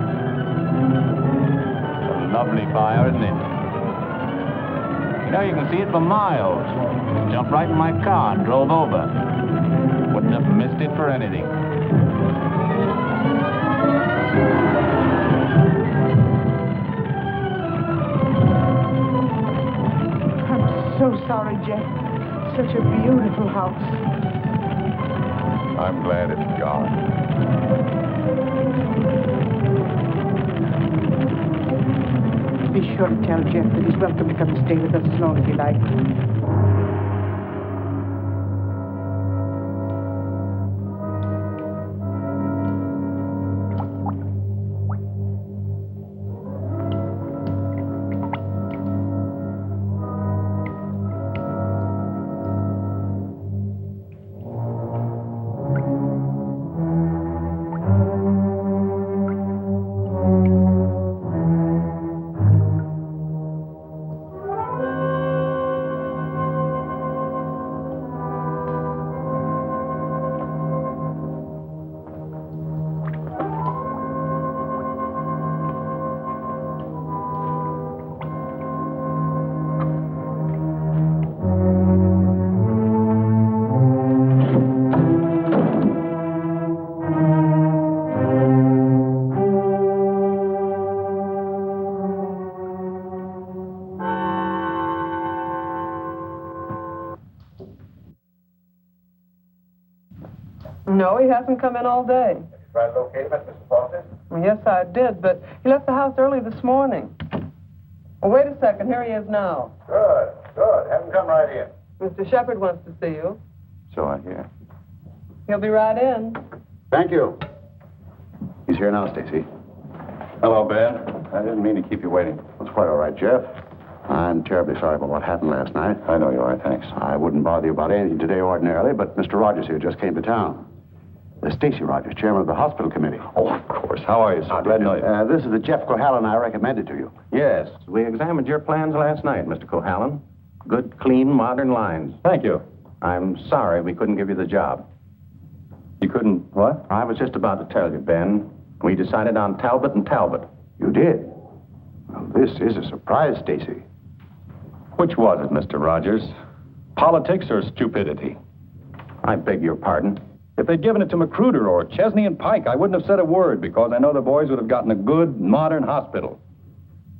A lovely fire, isn't it? You know, you can see it for miles. Jumped right in my car and drove over. Wouldn't have missed it for anything. I'm so sorry, Jeff. Such a beautiful house. I'm glad it's gone. Be sure to tell Jeff that he's welcome to come and stay with us as long as he likes. No, he hasn't come in all day. Try to locate him at Mr. Foster's? Yes, I did, but he left the house early this morning. Well, wait a second. Here he is now. Good, good. Have him come right in. Mr. Shepard wants to see you. So I hear. He'll be right in. Thank you. He's here now, Stacy. Hello, Ben. I didn't mean to keep you waiting. It's quite all right, Jeff. I'm terribly sorry about what happened last night. I know you are, thanks. I wouldn't bother you about anything today ordinarily, but Mr. Rogers here just came to town. Stacy Rogers, chairman of the hospital committee. Oh, of course. How are you, sir? Glad to know you. This is the Jeff Cohalan I recommended to you. Yes, we examined your plans last night, Mr. Cohalan. Good, clean, modern lines. Thank you. I'm sorry we couldn't give you the job. You couldn't, what? I was just about to tell you, Ben. We decided on Talbot and Talbot. You did? Well, this is a surprise, Stacy. Which was it, Mr. Rogers? Politics or stupidity? I beg your pardon. If they'd given it to Magruder or Chesney and Pike, I wouldn't have said a word because I know the boys would have gotten a good, modern hospital.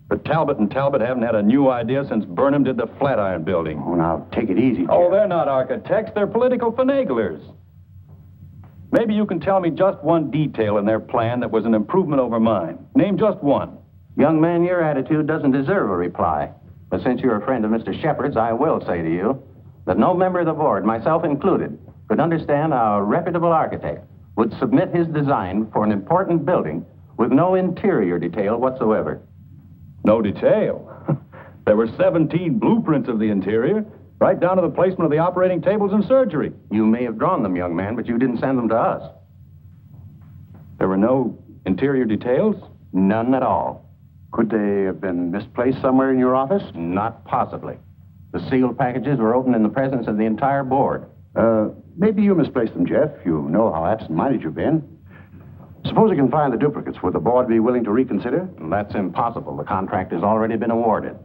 But Talbot and Talbot haven't had a new idea since Burnham did the Flatiron Building. Oh, now, take it easy, Jeff. Oh, they're not architects. They're political finaglers. Maybe you can tell me just one detail in their plan that was an improvement over mine. Name just one. Young man, your attitude doesn't deserve a reply. But since you're a friend of Mr. Shepard's, I will say to you that no member of the board, myself included, could understand how a reputable architect would submit his design for an important building with no interior detail whatsoever. No detail? There were 17 blueprints of the interior, right down to the placement of the operating tables in surgery. You may have drawn them, young man, but you didn't send them to us. There were no interior details? None at all. Could they have been misplaced somewhere in your office? Not possibly. The sealed packages were opened in the presence of the entire board. Maybe you misplaced them, Jeff. You know how absent-minded you've been. Suppose you can find the duplicates. Would the board be willing to reconsider? That's impossible. The contract has already been awarded.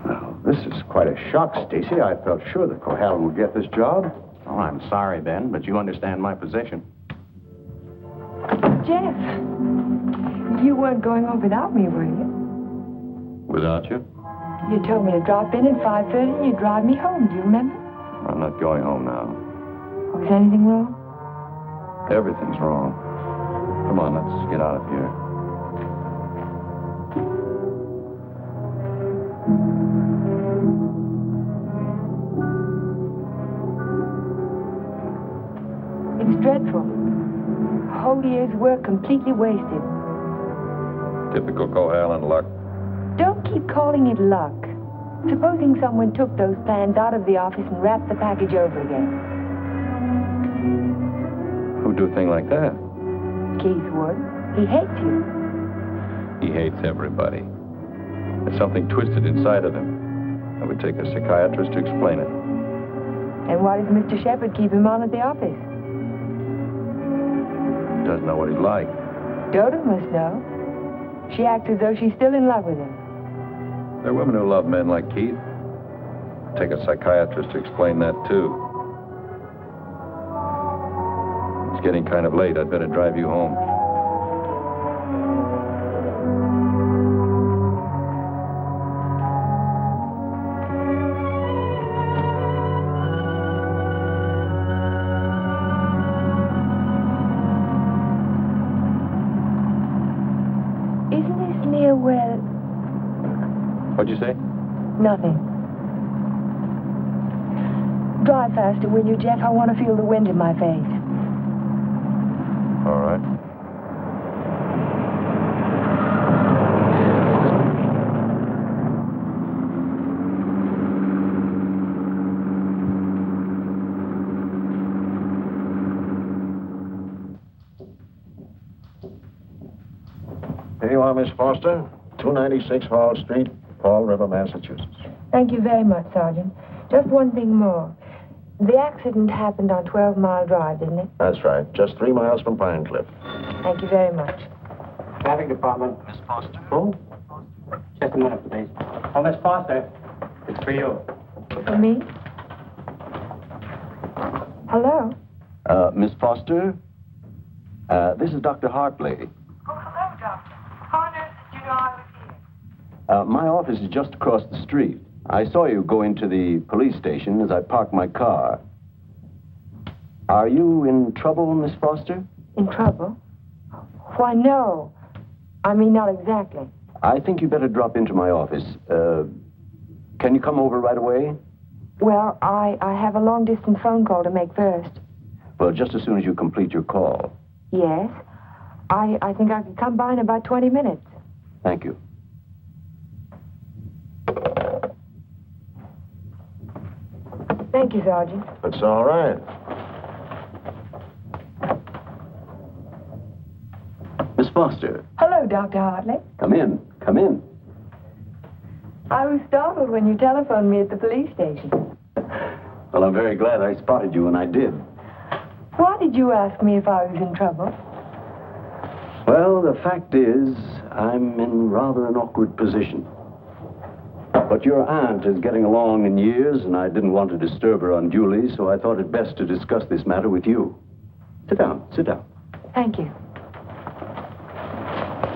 Well, this is quite a shock, Stacy. I felt sure that Cohalan would get this job. Oh, I'm sorry, Ben, but you understand my position. Jeff, you weren't going home without me, were you? Without you? You told me to drop in at 5:30 and you'd drive me home. Do you remember? I'm not going home now. Oh, is anything wrong? Everything's wrong. Come on, let's get out of here. It's dreadful. A whole year's work completely wasted. Typical Cohalan luck. Don't keep calling it luck. Supposing someone took those plans out of the office and wrapped the package over again. Who'd do a thing like that? Keith would. He hates you. He hates everybody. There's something twisted inside of him. It would take a psychiatrist to explain it. And why does Mr. Shepard keep him on at the office? Doesn't know what he's like. Dodo must know. She acts as though she's still in love with him. There are women who love men like Keith. Take a psychiatrist to explain that, too. It's getting kind of late. I'd better drive you home. Isn't this near where... What'd you say? Nothing. Drive faster, will you, Jeff? I want to feel the wind in my face. All right. Here you are, Miss Foster. 296 Hall Street, Fall River, Massachusetts. Thank you very much, Sergeant. Just one thing more. The accident happened on 12 Mile Drive, didn't it? That's right. Just 3 miles from Pine Cliff. Thank you very much. Traffic Department. Miss Foster. Who? Just a minute, please. Oh, Miss Foster. It's for you. For me? Hello? Miss Foster? This is Dr. Hartley. Oh, hello, Doctor. How on earth did you know I was here? My office is just across the street. I saw you go into the police station as I parked my car. Are you in trouble, Miss Foster? In trouble? Why, no. I mean, not exactly. I think you better drop into my office. Can you come over right away? Well, I have a long-distance phone call to make first. Well, just as soon as you complete your call. Yes. I think I could come by in about 20 minutes. Thank you. Thank you, Sergeant. It's all right. Miss Foster. Hello, Dr. Hartley. Come in. Come in. I was startled when you telephoned me at the police station. Well, I'm very glad I spotted you when I did. Why did you ask me if I was in trouble? Well, the fact is, I'm in rather an awkward position. But your aunt is getting along in years, and I didn't want to disturb her unduly, so I thought it best to discuss this matter with you. Sit down, sit down. Thank you.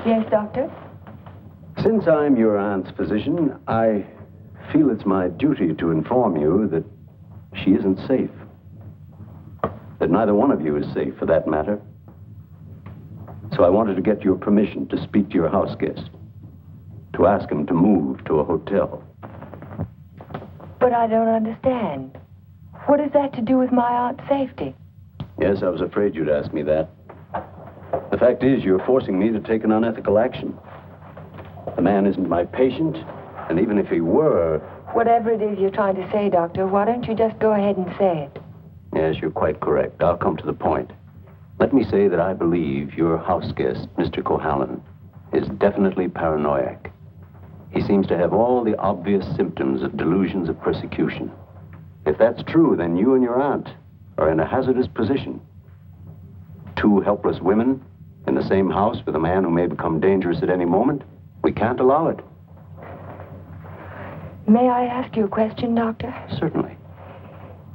Yes, Doctor? Since I'm your aunt's physician, I feel it's my duty to inform you that she isn't safe. That neither one of you is safe, for that matter. So I wanted to get your permission to speak to your house guest, to ask him to move to a hotel. But I don't understand. What has that to do with my aunt's safety? Yes, I was afraid you'd ask me that. The fact is, you're forcing me to take an unethical action. The man isn't my patient, and even if he were... Whatever it is you're trying to say, Doctor, why don't you just go ahead and say it? Yes, you're quite correct. I'll come to the point. Let me say that I believe your house guest, Mr. Cohalan, is definitely paranoiac. He seems to have all the obvious symptoms of delusions of persecution. If that's true, then you and your aunt are in a hazardous position. Two helpless women in the same house with a man who may become dangerous at any moment. We can't allow it. May I ask you a question, Doctor? Certainly.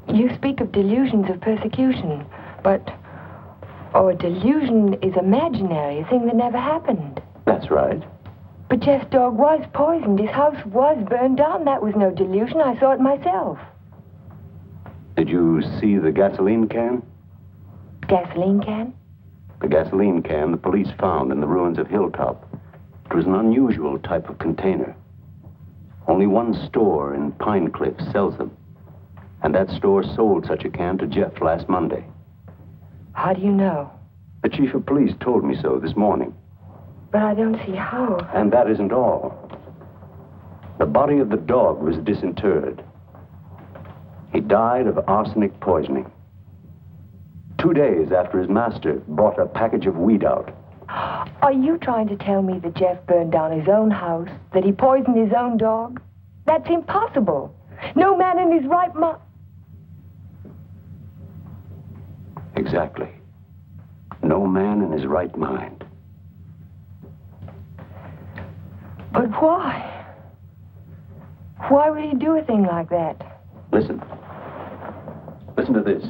You speak of delusions of persecution, but... Oh, a delusion is imaginary, a thing that never happened. That's right. But Jeff's dog was poisoned. His house was burned down. That was no delusion. I saw it myself. Did you see the gasoline can? Gasoline can? The gasoline can the police found in the ruins of Hilltop. It was an unusual type of container. Only one store in Pine Cliff sells them. And that store sold such a can to Jeff last Monday. How do you know? The chief of police told me so this morning. But I don't see how. And that isn't all. The body of the dog was disinterred. He died of arsenic poisoning. 2 days after his master bought a package of weed out. Are you trying to tell me that Jeff burned down his own house? That he poisoned his own dog? That's impossible. No man in his right mind... Exactly. No man in his right mind. But why? Why would he do a thing like that? Listen. Listen to this.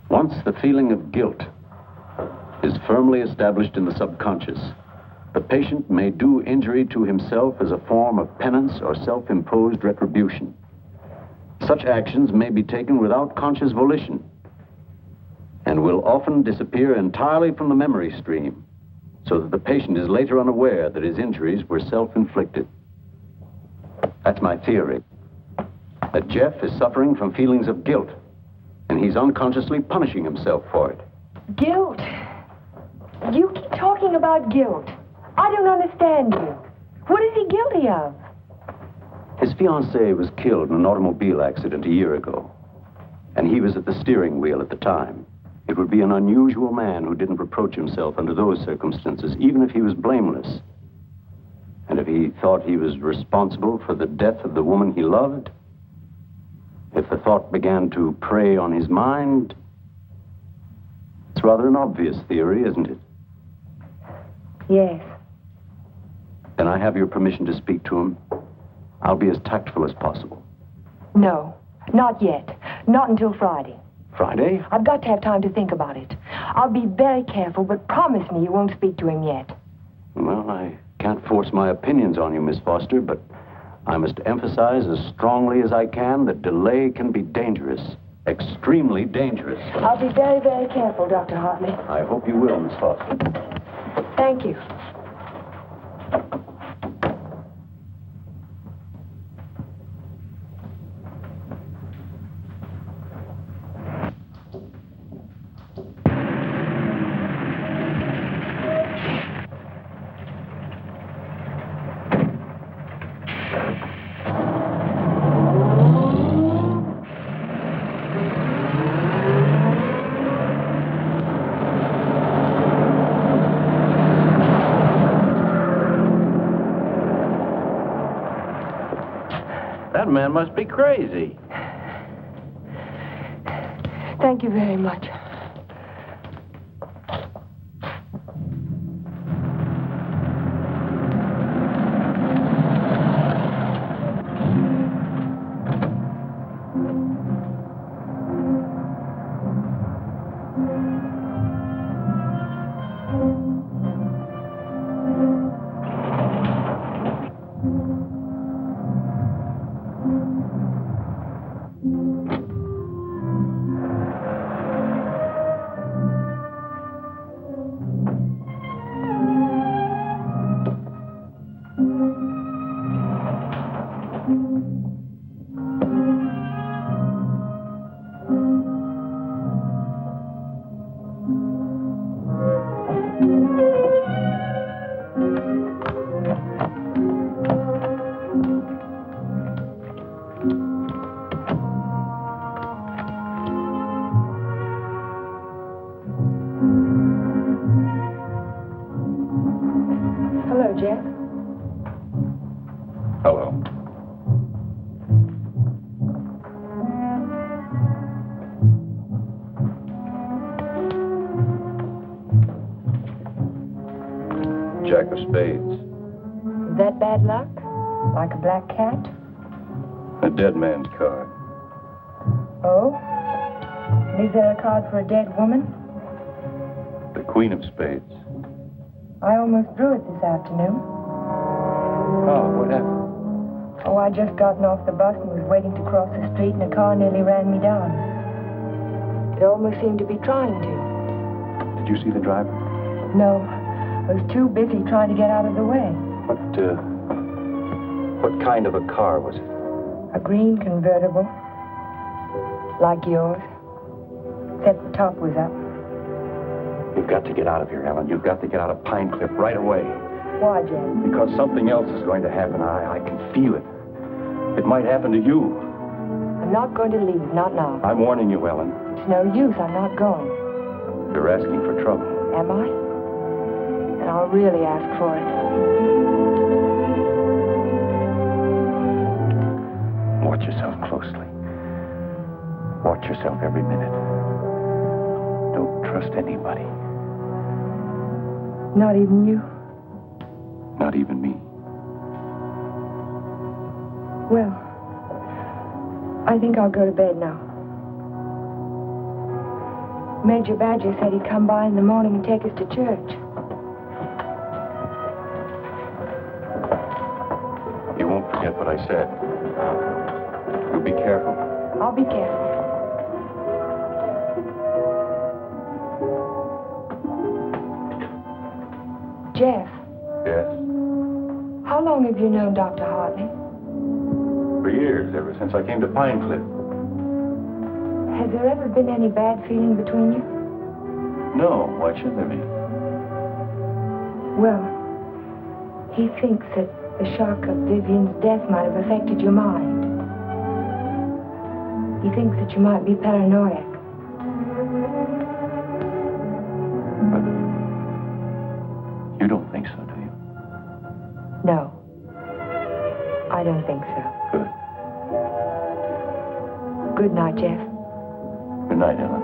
Once the feeling of guilt is firmly established in the subconscious, the patient may do injury to himself as a form of penance or self-imposed retribution. Such actions may be taken without conscious volition and will often disappear entirely from the memory stream, so that the patient is later unaware that his injuries were self-inflicted. That's my theory, that Jeff is suffering from feelings of guilt, and he's unconsciously punishing himself for it. Guilt? You keep talking about guilt. I don't understand you. What is he guilty of? His fiancée was killed in an automobile accident a year ago, and he was at the steering wheel at the time. It would be an unusual man who didn't reproach himself under those circumstances, even if he was blameless. And if he thought he was responsible for the death of the woman he loved, if the thought began to prey on his mind, it's rather an obvious theory, isn't it? Yes. Then I have your permission to speak to him. I'll be as tactful as possible. No, not yet. Not until Friday. Friday? I've got to have time to think about it. I'll be very careful, but promise me you won't speak to him yet. Well, I can't force my opinions on you, Miss Foster, but I must emphasize as strongly as I can that delay can be dangerous. Extremely dangerous. I'll be very, very careful, Dr. Hartley. I hope you will, Miss Foster. Thank you. That man must be crazy. Thank you very much. Hello, Jeff. Hello. Jack of spades. Is that bad luck? Like a black cat? A dead man's card. Oh? Is there a card for a dead woman? The queen of spades. I almost drew it this afternoon. Oh, what happened? Oh, I just gotten off the bus and was waiting to cross the street, and a car nearly ran me down. It almost seemed to be trying to. Did you see the driver? No, I was too busy trying to get out of the way. What kind of a car was it? A green convertible, like yours, except the top was up. You've got to get out of here, Ellen. You've got to get out of Pine Cliff right away. Why, Jeff? Because something else is going to happen. I can feel it. It might happen to you. I'm not going to leave, not now. I'm warning you, Ellen. It's no use, I'm not going. You're asking for trouble. Am I? And I'll really ask for it. Watch yourself closely. Watch yourself every minute. Don't trust anybody. Not even you? Not even me. Well, I think I'll go to bed now. Major Badger said he'd come by in the morning and take us to church. You won't forget what I said. You be careful. I'll be careful. Jeff. Yes? How long have you known Dr. Hartley? For years, ever since I came to Pine Cliff. Has there ever been any bad feeling between you? No, why should there be? Well, he thinks that the shock of Vivian's death might have affected your mind. He thinks that you might be paranoid. But you don't think so, do you? No. I don't think so. Good. Good night, Jeff. Good night, Ellen.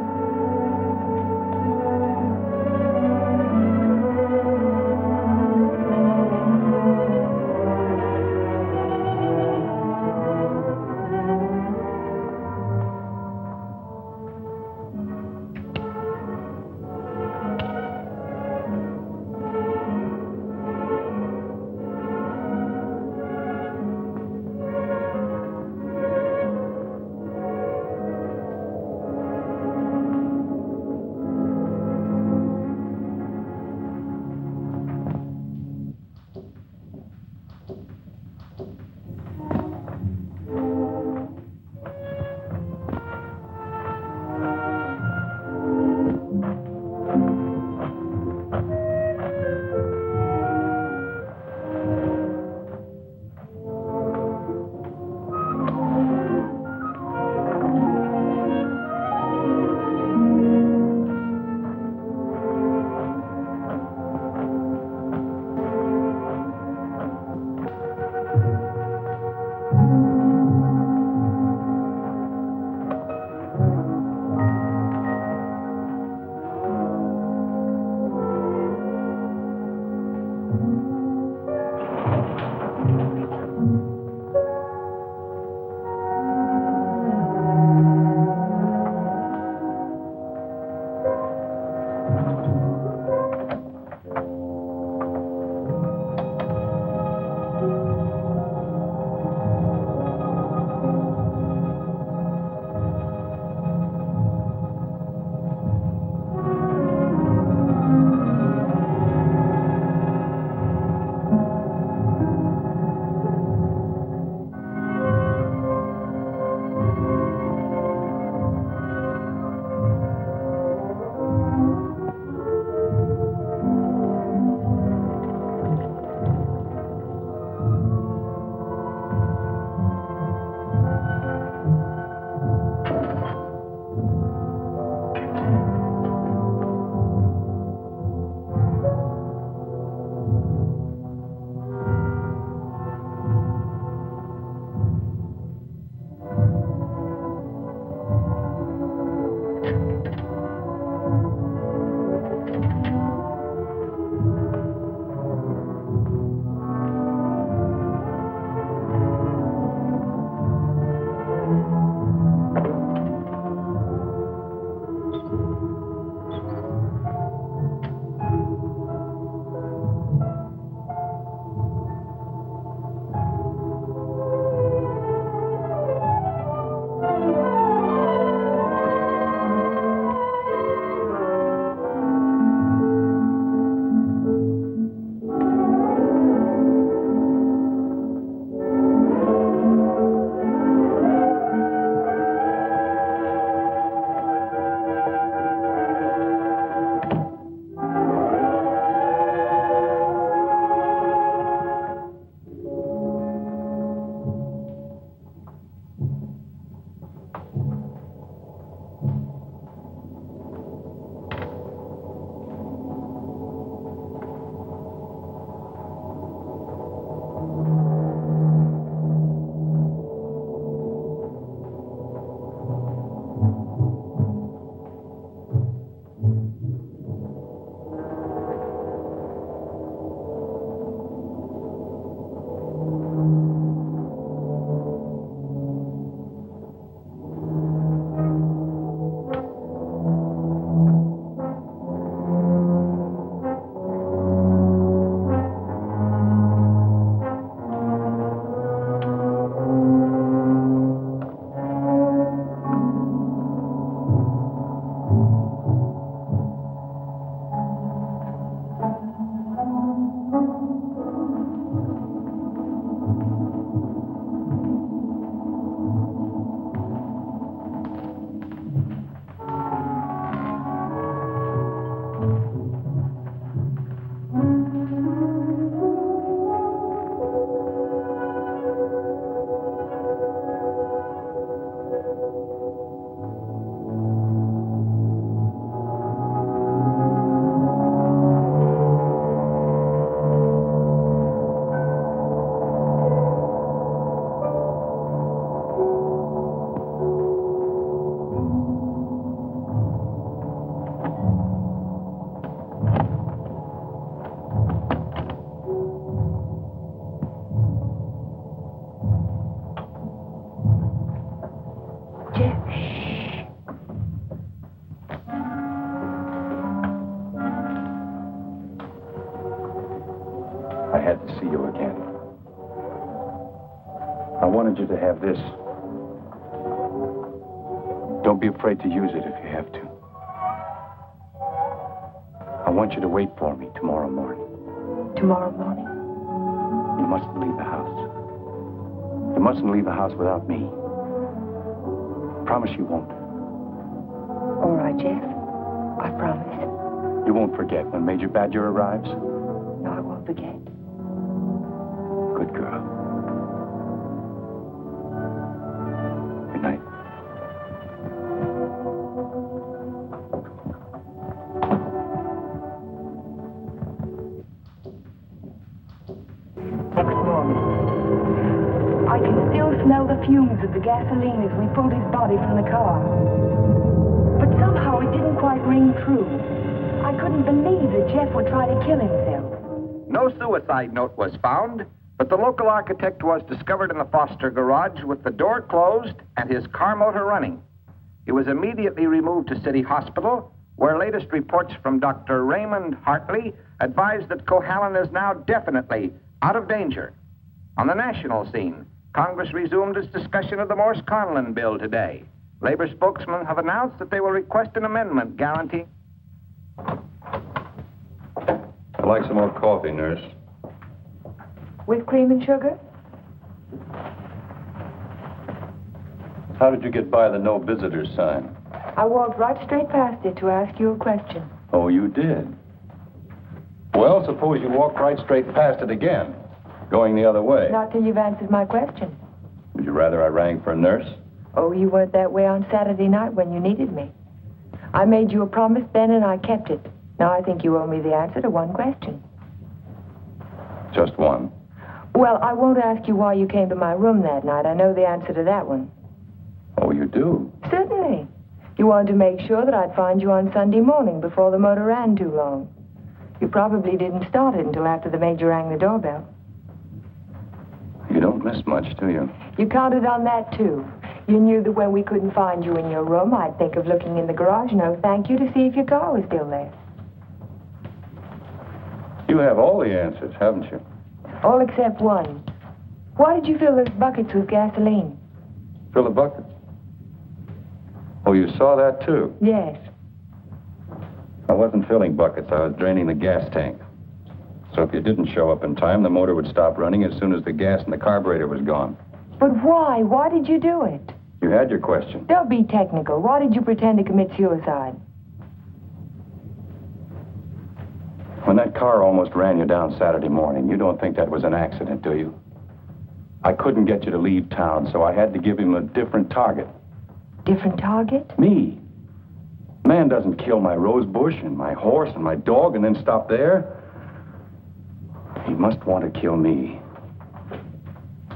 had to see you again. I wanted you to have this. Don't be afraid to use it if you have to. I want you to wait for me tomorrow morning. Tomorrow morning? You mustn't leave the house. You mustn't leave the house without me. Promise you won't. All right, Jeff. I promise. You won't forget when Major Badger arrives? No, I won't forget. Good girl. Good night. Next morning. I can still smell the fumes of the gasoline as we pulled his body from the car. But somehow it didn't quite ring true. I couldn't believe that Jeff would try to kill himself. No suicide note was found, but the local architect was discovered in the Foster garage with the door closed and his car motor running. He was immediately removed to City Hospital, where latest reports from Dr. Raymond Hartley advised that Cohalan is now definitely out of danger. On the national scene, Congress resumed its discussion of the Morse-Conlon bill today. Labor spokesmen have announced that they will request an amendment guaranteeing... I'd like some more coffee, nurse. With cream and sugar? How did you get by the no visitors sign? I walked right straight past it to ask you a question. Oh, you did? Well, suppose you walk right straight past it again, going the other way. Not till you've answered my question. Would you rather I rang for a nurse? Oh, you weren't that way on Saturday night when you needed me. I made you a promise then and I kept it. Now I think you owe me the answer to one question. Just one. Well, I won't ask you why you came to my room that night. I know the answer to that one. Oh, you do? Certainly. You wanted to make sure that I'd find you on Sunday morning before the motor ran too long. You probably didn't start it until after the major rang the doorbell. You don't miss much, do you? You counted on that, too. You knew that when we couldn't find you in your room, I'd think of looking in the garage, no thank you, to see if your car was still there. You have all the answers, haven't you? All except one. Why did you fill those buckets with gasoline? Fill the buckets? Oh, you saw that, too? Yes. I wasn't filling buckets. I was draining the gas tank. So if you didn't show up in time, the motor would stop running as soon as the gas in the carburetor was gone. But why? Why did you do it? You had your question. Don't be technical. Why did you pretend to commit suicide? When that car almost ran you down Saturday morning, you don't think that was an accident, do you? I couldn't get you to leave town, so I had to give him a different target. Different target? Me. Man doesn't kill my rose bush and my horse and my dog and then stop there. He must want to kill me.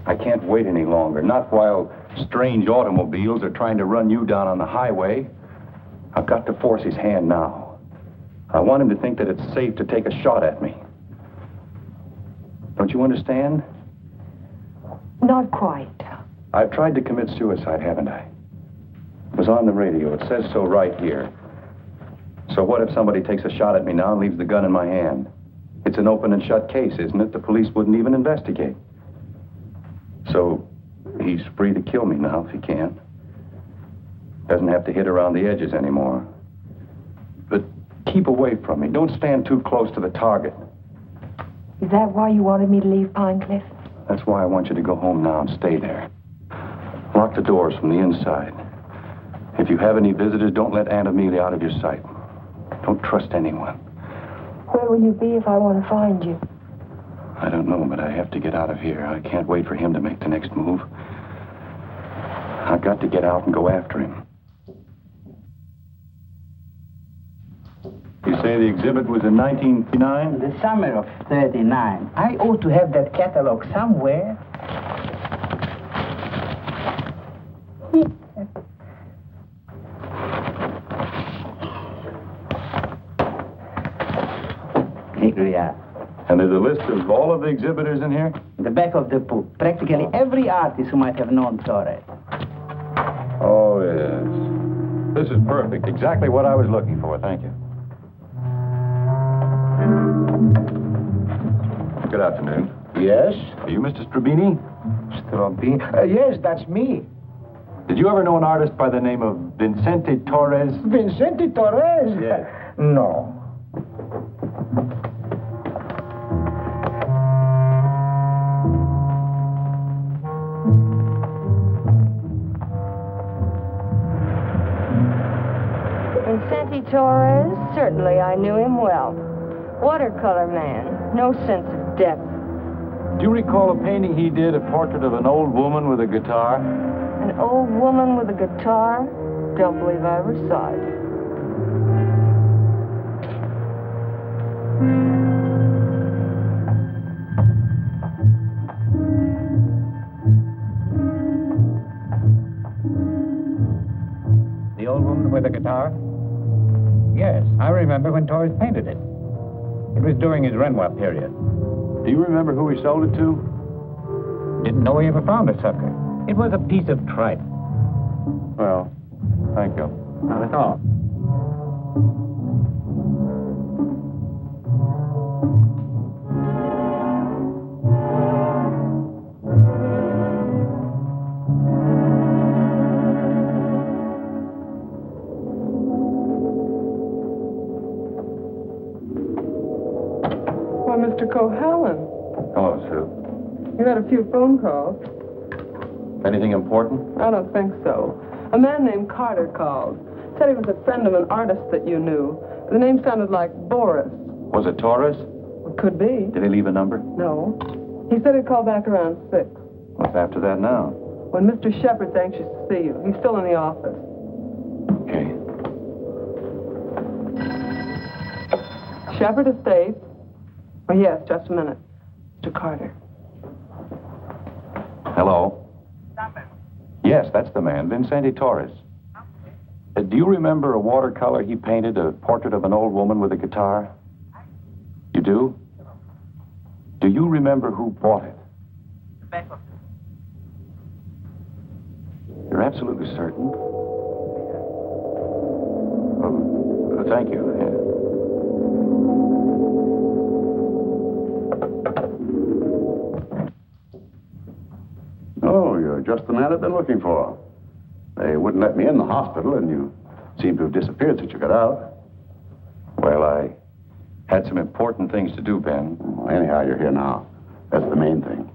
I can't wait any longer, not while strange automobiles are trying to run you down on the highway. I've got to force his hand now. I want him to think that it's safe to take a shot at me. Don't you understand? Not quite. I've tried to commit suicide, haven't I? It was on the radio. It says so right here. So what if somebody takes a shot at me now and leaves the gun in my hand? It's an open and shut case, isn't it? The police wouldn't even investigate. So he's free to kill me now if he can. Doesn't have to hit around the edges anymore. But keep away from me. Don't stand too close to the target. Is that why you wanted me to leave Pine Cliff? That's why I want you to go home now and stay there. Lock the doors from the inside. If you have any visitors, don't let Aunt Amelia out of your sight. Don't trust anyone. Where will you be if I want to find you? I don't know, but I have to get out of here. I can't wait for him to make the next move. I've got to get out and go after him. You say the exhibit was in 1939? The summer of 39. I ought to have that catalog somewhere. Here we are. And there's a list of all of the exhibitors in here? The back of the book. Practically every artist who might have known Torres. Oh, yes. This is perfect. Exactly what I was looking for. Thank you. Good afternoon. Yes? Are you Mr. Strabini? Strabini? Yes, that's me. Did you ever know an artist by the name of Vincente Torres? Vincente Torres? Yes. No. Vincente Torres? Certainly I knew him well. Watercolor man. No sense of depth. Do you recall a painting he did, a portrait of an old woman with a guitar? An old woman with a guitar? Don't believe I ever saw it. The old woman with the guitar? Yes, I remember when Torres painted it. It was during his Renoir period. Do you remember who he sold it to? Didn't know he ever found a sucker. It was a piece of tripe. Well, thank you. Not at all. Why, Mr. Cohalan, Hello, Sue. you had a few phone calls. Anything important? I don't think so. A man named Carter called. Said he was a friend of an artist that you knew. The name sounded like Boris. Was it Torres? It could be. Did he leave a number? No. He said he'd call back around 6. What's after that now? When Mr. Shepard's anxious to see you. He's still in the office. Okay. Shepard Estates. Oh, yes, just a minute. Mr. Carter. Hello? Yes, that's the man, Vincente Torres. Do you remember a watercolor he painted, a portrait of an old woman with a guitar? You do? Do you remember who bought it? You're absolutely certain? Oh, thank you. Oh, you're just the man I've been looking for. They wouldn't let me in the hospital, and you seem to have disappeared since you got out. Well, I had some important things to do, Ben. Well, anyhow, you're here now. That's the main thing.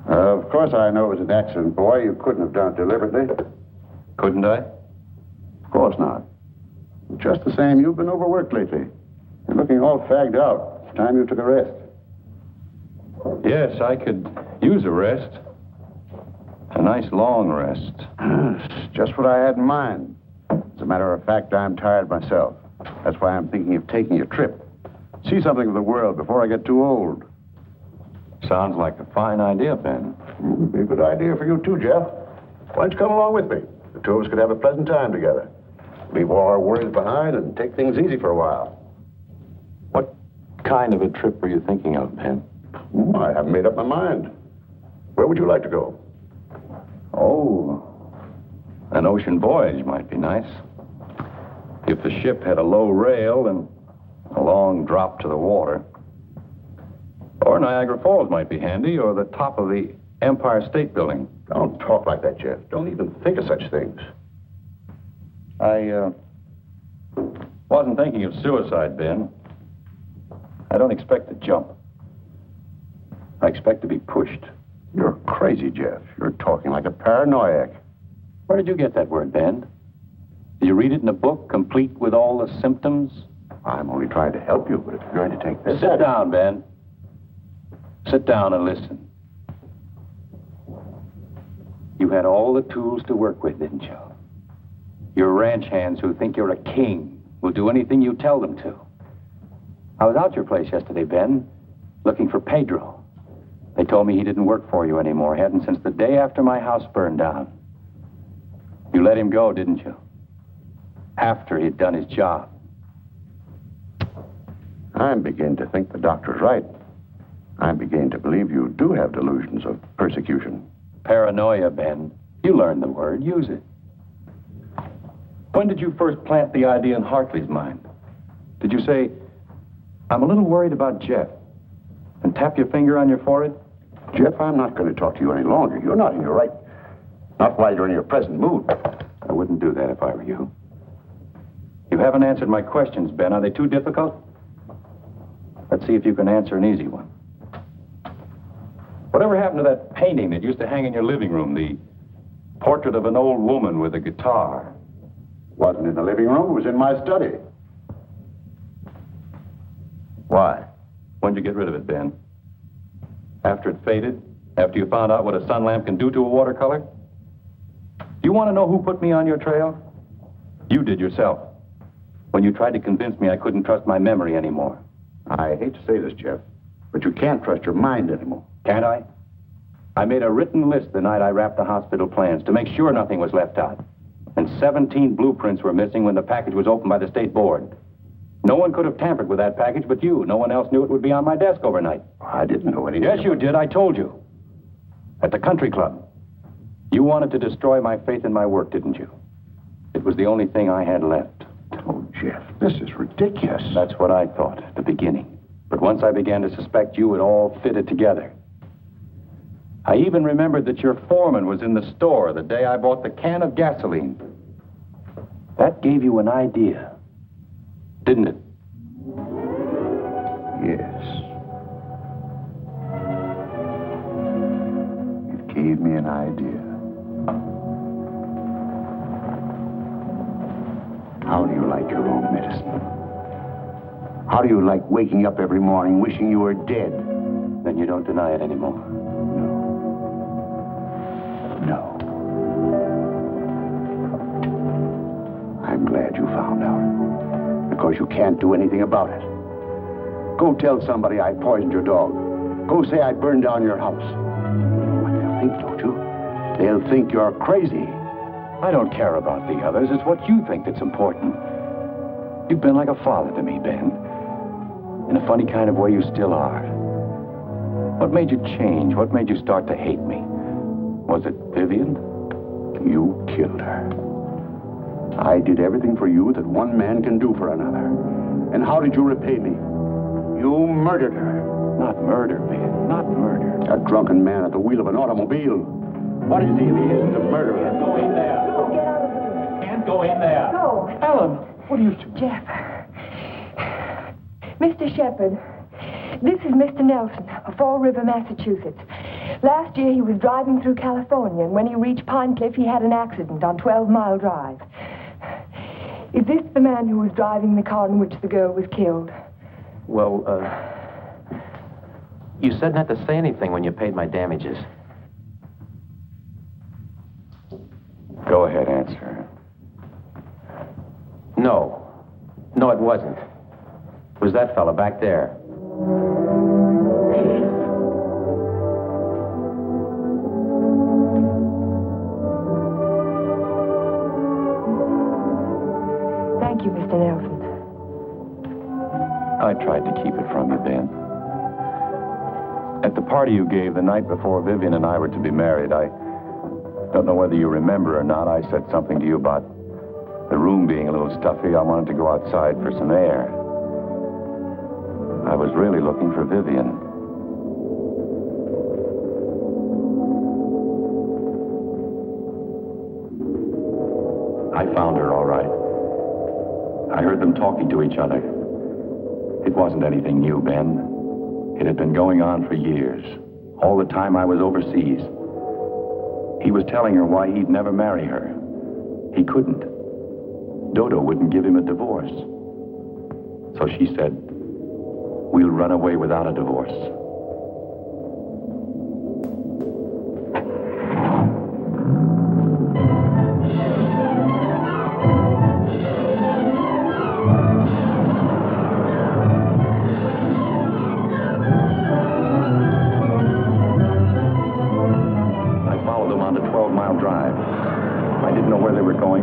Of course, I know it was an accident, boy. You couldn't have done it deliberately. Couldn't I? Of course not. Just the same, you've been overworked lately. You're looking all fagged out. It's time you took a rest. Yes, I could use a rest. A nice long rest. Just what I had in mind. As a matter of fact, I'm tired myself. That's why I'm thinking of taking a trip. See something of the world before I get too old. Sounds like a fine idea, Ben. Be a good idea for you too, Jeff. Why don't you come along with me? The two of us could have a pleasant time together. Leave all our worries behind and take things easy for a while. What kind of a trip were you thinking of, Ben? I haven't made up my mind. Where would you like to go? Oh, an ocean voyage might be nice. If the ship had a low rail and a long drop to the water. Or Niagara Falls might be handy, or the top of the Empire State Building. Don't talk like that, Jeff. Don't even think of such things. I wasn't thinking of suicide, Ben. I don't expect to jump. I expect to be pushed. You're crazy, Jeff. You're talking like a paranoiac. Where did you get that word, Ben? Did you read it in a book, complete with all the symptoms? I'm only trying to help you, but if you're going to take this... Sit down, Ben. Sit down and listen. You had all the tools to work with, didn't you? Your ranch hands who think you're a king will do anything you tell them to. I was out your place yesterday, Ben, looking for Pedro. They told me he didn't work for you anymore. Hadn't since the day after my house burned down. You let him go, didn't you? After he'd done his job. I'm beginning to think the doctor's right. I'm beginning to believe you do have delusions of persecution. Paranoia, Ben. You learned the word. Use it. When did you first plant the idea in Hartley's mind? Did you say, I'm a little worried about Jeff? And tap your finger on your forehead? Jeff, I'm not going to talk to you any longer. You're not in your right. Not while you're in your present mood. I wouldn't do that if I were you. You haven't answered my questions, Ben. Are they too difficult? Let's see if you can answer an easy one. Whatever happened to that painting that used to hang in your living room, the portrait of an old woman with a guitar? Wasn't in the living room. It was in my study. Why? When'd you get rid of it, Ben? After it faded? After you found out what a sun lamp can do to a watercolor? Do you want to know who put me on your trail? You did yourself. When you tried to convince me I couldn't trust my memory anymore. I hate to say this, Jeff, but you can't trust your mind anymore. Can't I? I made a written list the night I wrapped the hospital plans to make sure nothing was left out. And 17 blueprints were missing when the package was opened by the state board. No one could have tampered with that package but you. No one else knew it would be on my desk overnight. I didn't know anything. Yes, you did. I told you. At the country club. You wanted to destroy my faith in my work, didn't you? It was the only thing I had left. Oh, Jeff, this is ridiculous. That's what I thought at the beginning. But once I began to suspect you, it all fitted together. I even remembered that your foreman was in the store the day I bought the can of gasoline. That gave you an idea, didn't it? Yes. It gave me an idea. How do you like your own medicine? How do you like waking up every morning wishing you were dead? Then you don't deny it anymore. No. I'm glad you found out. Because you can't do anything about it. Go tell somebody I poisoned your dog. Go say I burned down your house. What they'll think, don't you? They'll think you're crazy. I don't care about the others. It's what you think that's important. You've been like a father to me, Ben. In a funny kind of way, you still are. What made you change? What made you start to hate me? Was it Vivian? You killed her. I did everything for you that one man can do for another. And how did you repay me? You murdered her. Not murder, Ben. Not murder. A drunken man at the wheel of an automobile. What is he if he isn't a murderer? Go in there. Can't go in there. No. Ellen, what are you... Jeff. Mr. Shepherd, this is Mr. Nelson of Fall River, Massachusetts. Last year he was driving through California, and when he reached Pine Cliff, he had an accident on 12 Mile Drive. Is this the man who was driving the car in which the girl was killed? Well, you said not to say anything when you paid my damages. Go ahead, answer. No. No, it wasn't. It was that fella back there. Thank you, Mr. Nelson. I tried to keep it from you, Ben. At the party you gave the night before Vivian and I were to be married, I don't know whether you remember or not, I said something to you about the room being a little stuffy. I wanted to go outside for some air. I was really looking for Vivian. I found her, all right. I heard them talking to each other. It wasn't anything new, Ben. It had been going on for years. All the time I was overseas. He was telling her why he'd never marry her. He couldn't. Dodo wouldn't give him a divorce. So she said, we'll run away without a divorce.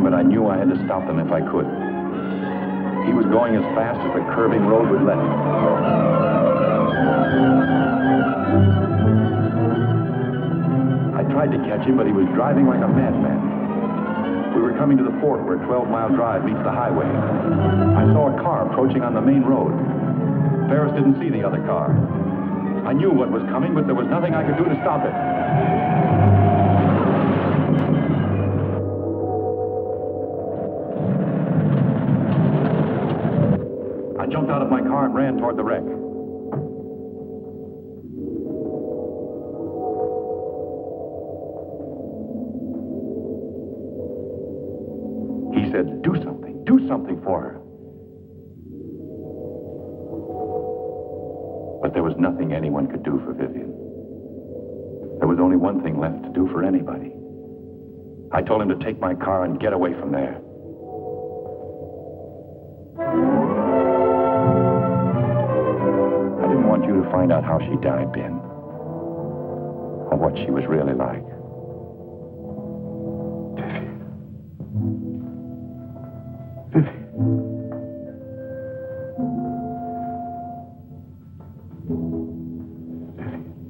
But I knew I had to stop them if I could. He was going as fast as the curving road would let him. I tried to catch him, but he was driving like a madman. We were coming to the fork where 12 Mile Drive meets the highway. I saw a car approaching on the main road. Ferris didn't see the other car. I knew what was coming, but there was nothing I could do to stop it. I jumped out of my car and ran toward the wreck. He said, do something for her. But there was nothing anyone could do for Vivian. There was only one thing left to do for anybody. I told him to take my car and get away from there. I didn't want you to find out how she died, Ben, or what she was really like.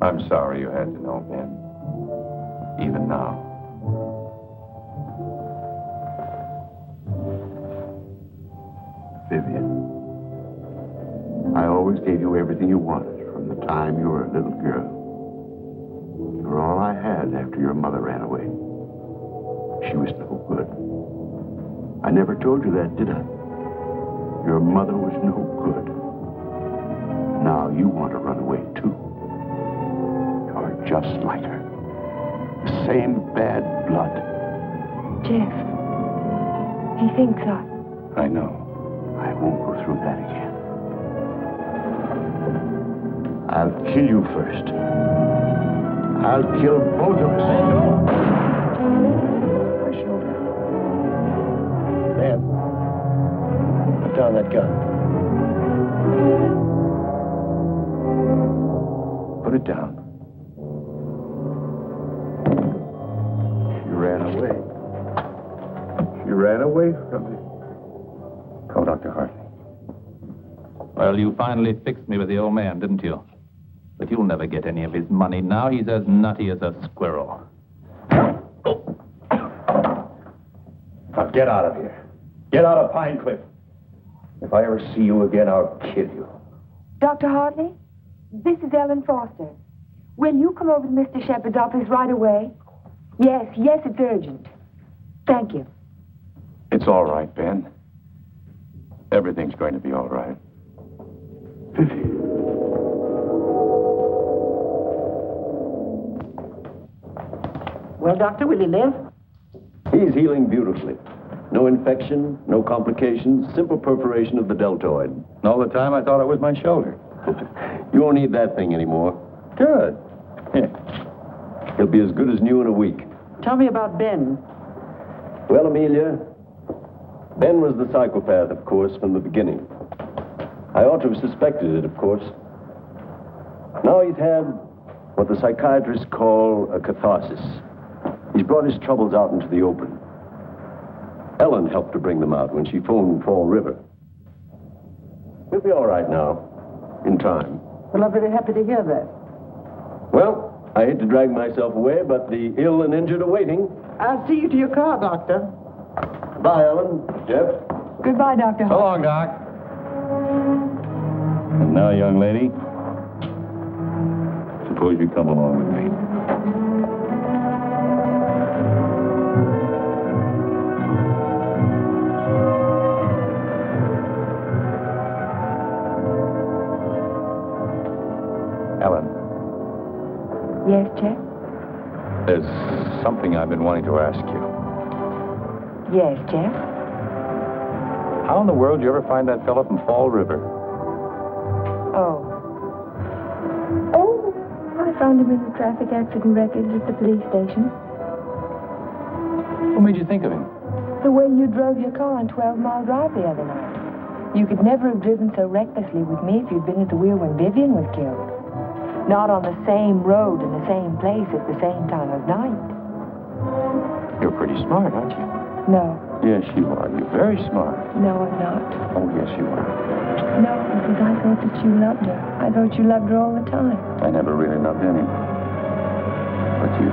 I'm sorry you had to know, Ben. Even now. Vivian, I always gave you everything you wanted from the time you were a little girl. You were all I had after your mother ran away. She was no good. I never told you that, did I? Your mother was no good. Now you want to run away, too. Just like her. The same bad blood. Jeff, he thinks I know. I won't go through that again. I'll kill you first. I'll kill both of us. My shoulder. Ben, put down that gun. Put it down. She ran away from me. Call Dr. Hartley. Well, you finally fixed me with the old man, didn't you? But you'll never get any of his money now. He's as nutty as a squirrel. Now get out of here. Get out of Pine Cliff. If I ever see you again, I'll kill you. Dr. Hartley, this is Ellen Foster. Will you come over to Mr. Shepard's office right away? Yes, it's urgent. Thank you. It's all right, Ben. Everything's going to be all right. Well, Doctor, will he live? He's healing beautifully. No infection, no complications, simple perforation of the deltoid. And all the time I thought it was my shoulder. You won't need that thing anymore. Good. He'll be as good as new in a week. Tell me about Ben. Well, Amelia, Ben was the psychopath, of course, from the beginning. I ought to have suspected it, of course. Now he's had what the psychiatrists call a catharsis. He's brought his troubles out into the open. Ellen helped to bring them out when she phoned Fall River. He'll be all right now, in time. Well, I'm very happy to hear that. Well, I hate to drag myself away, but the ill and injured are waiting. I'll see you to your car, Doctor. Bye, Ellen. Jeff. Goodbye, Dr. So long, Doc. And now, young lady, suppose you come along with me. Ellen. Yes, Jeff? There's something I've been wanting to ask you. Yes, Jeff? How in the world did you ever find that fellow from Fall River? Oh, I found him in the traffic accident records at the police station. What made you think of him? The way you drove your car on 12 Mile Drive the other night. You could never have driven so recklessly with me if you'd been at the wheel when Vivian was killed. Not on the same road in the same place at the same time of night. You're pretty smart, aren't you? No. Yes, you are. You're very smart. No, I'm not. Oh, yes, you are. No, because I thought that you loved her. I thought you loved her all the time. I never really loved anyone. But you.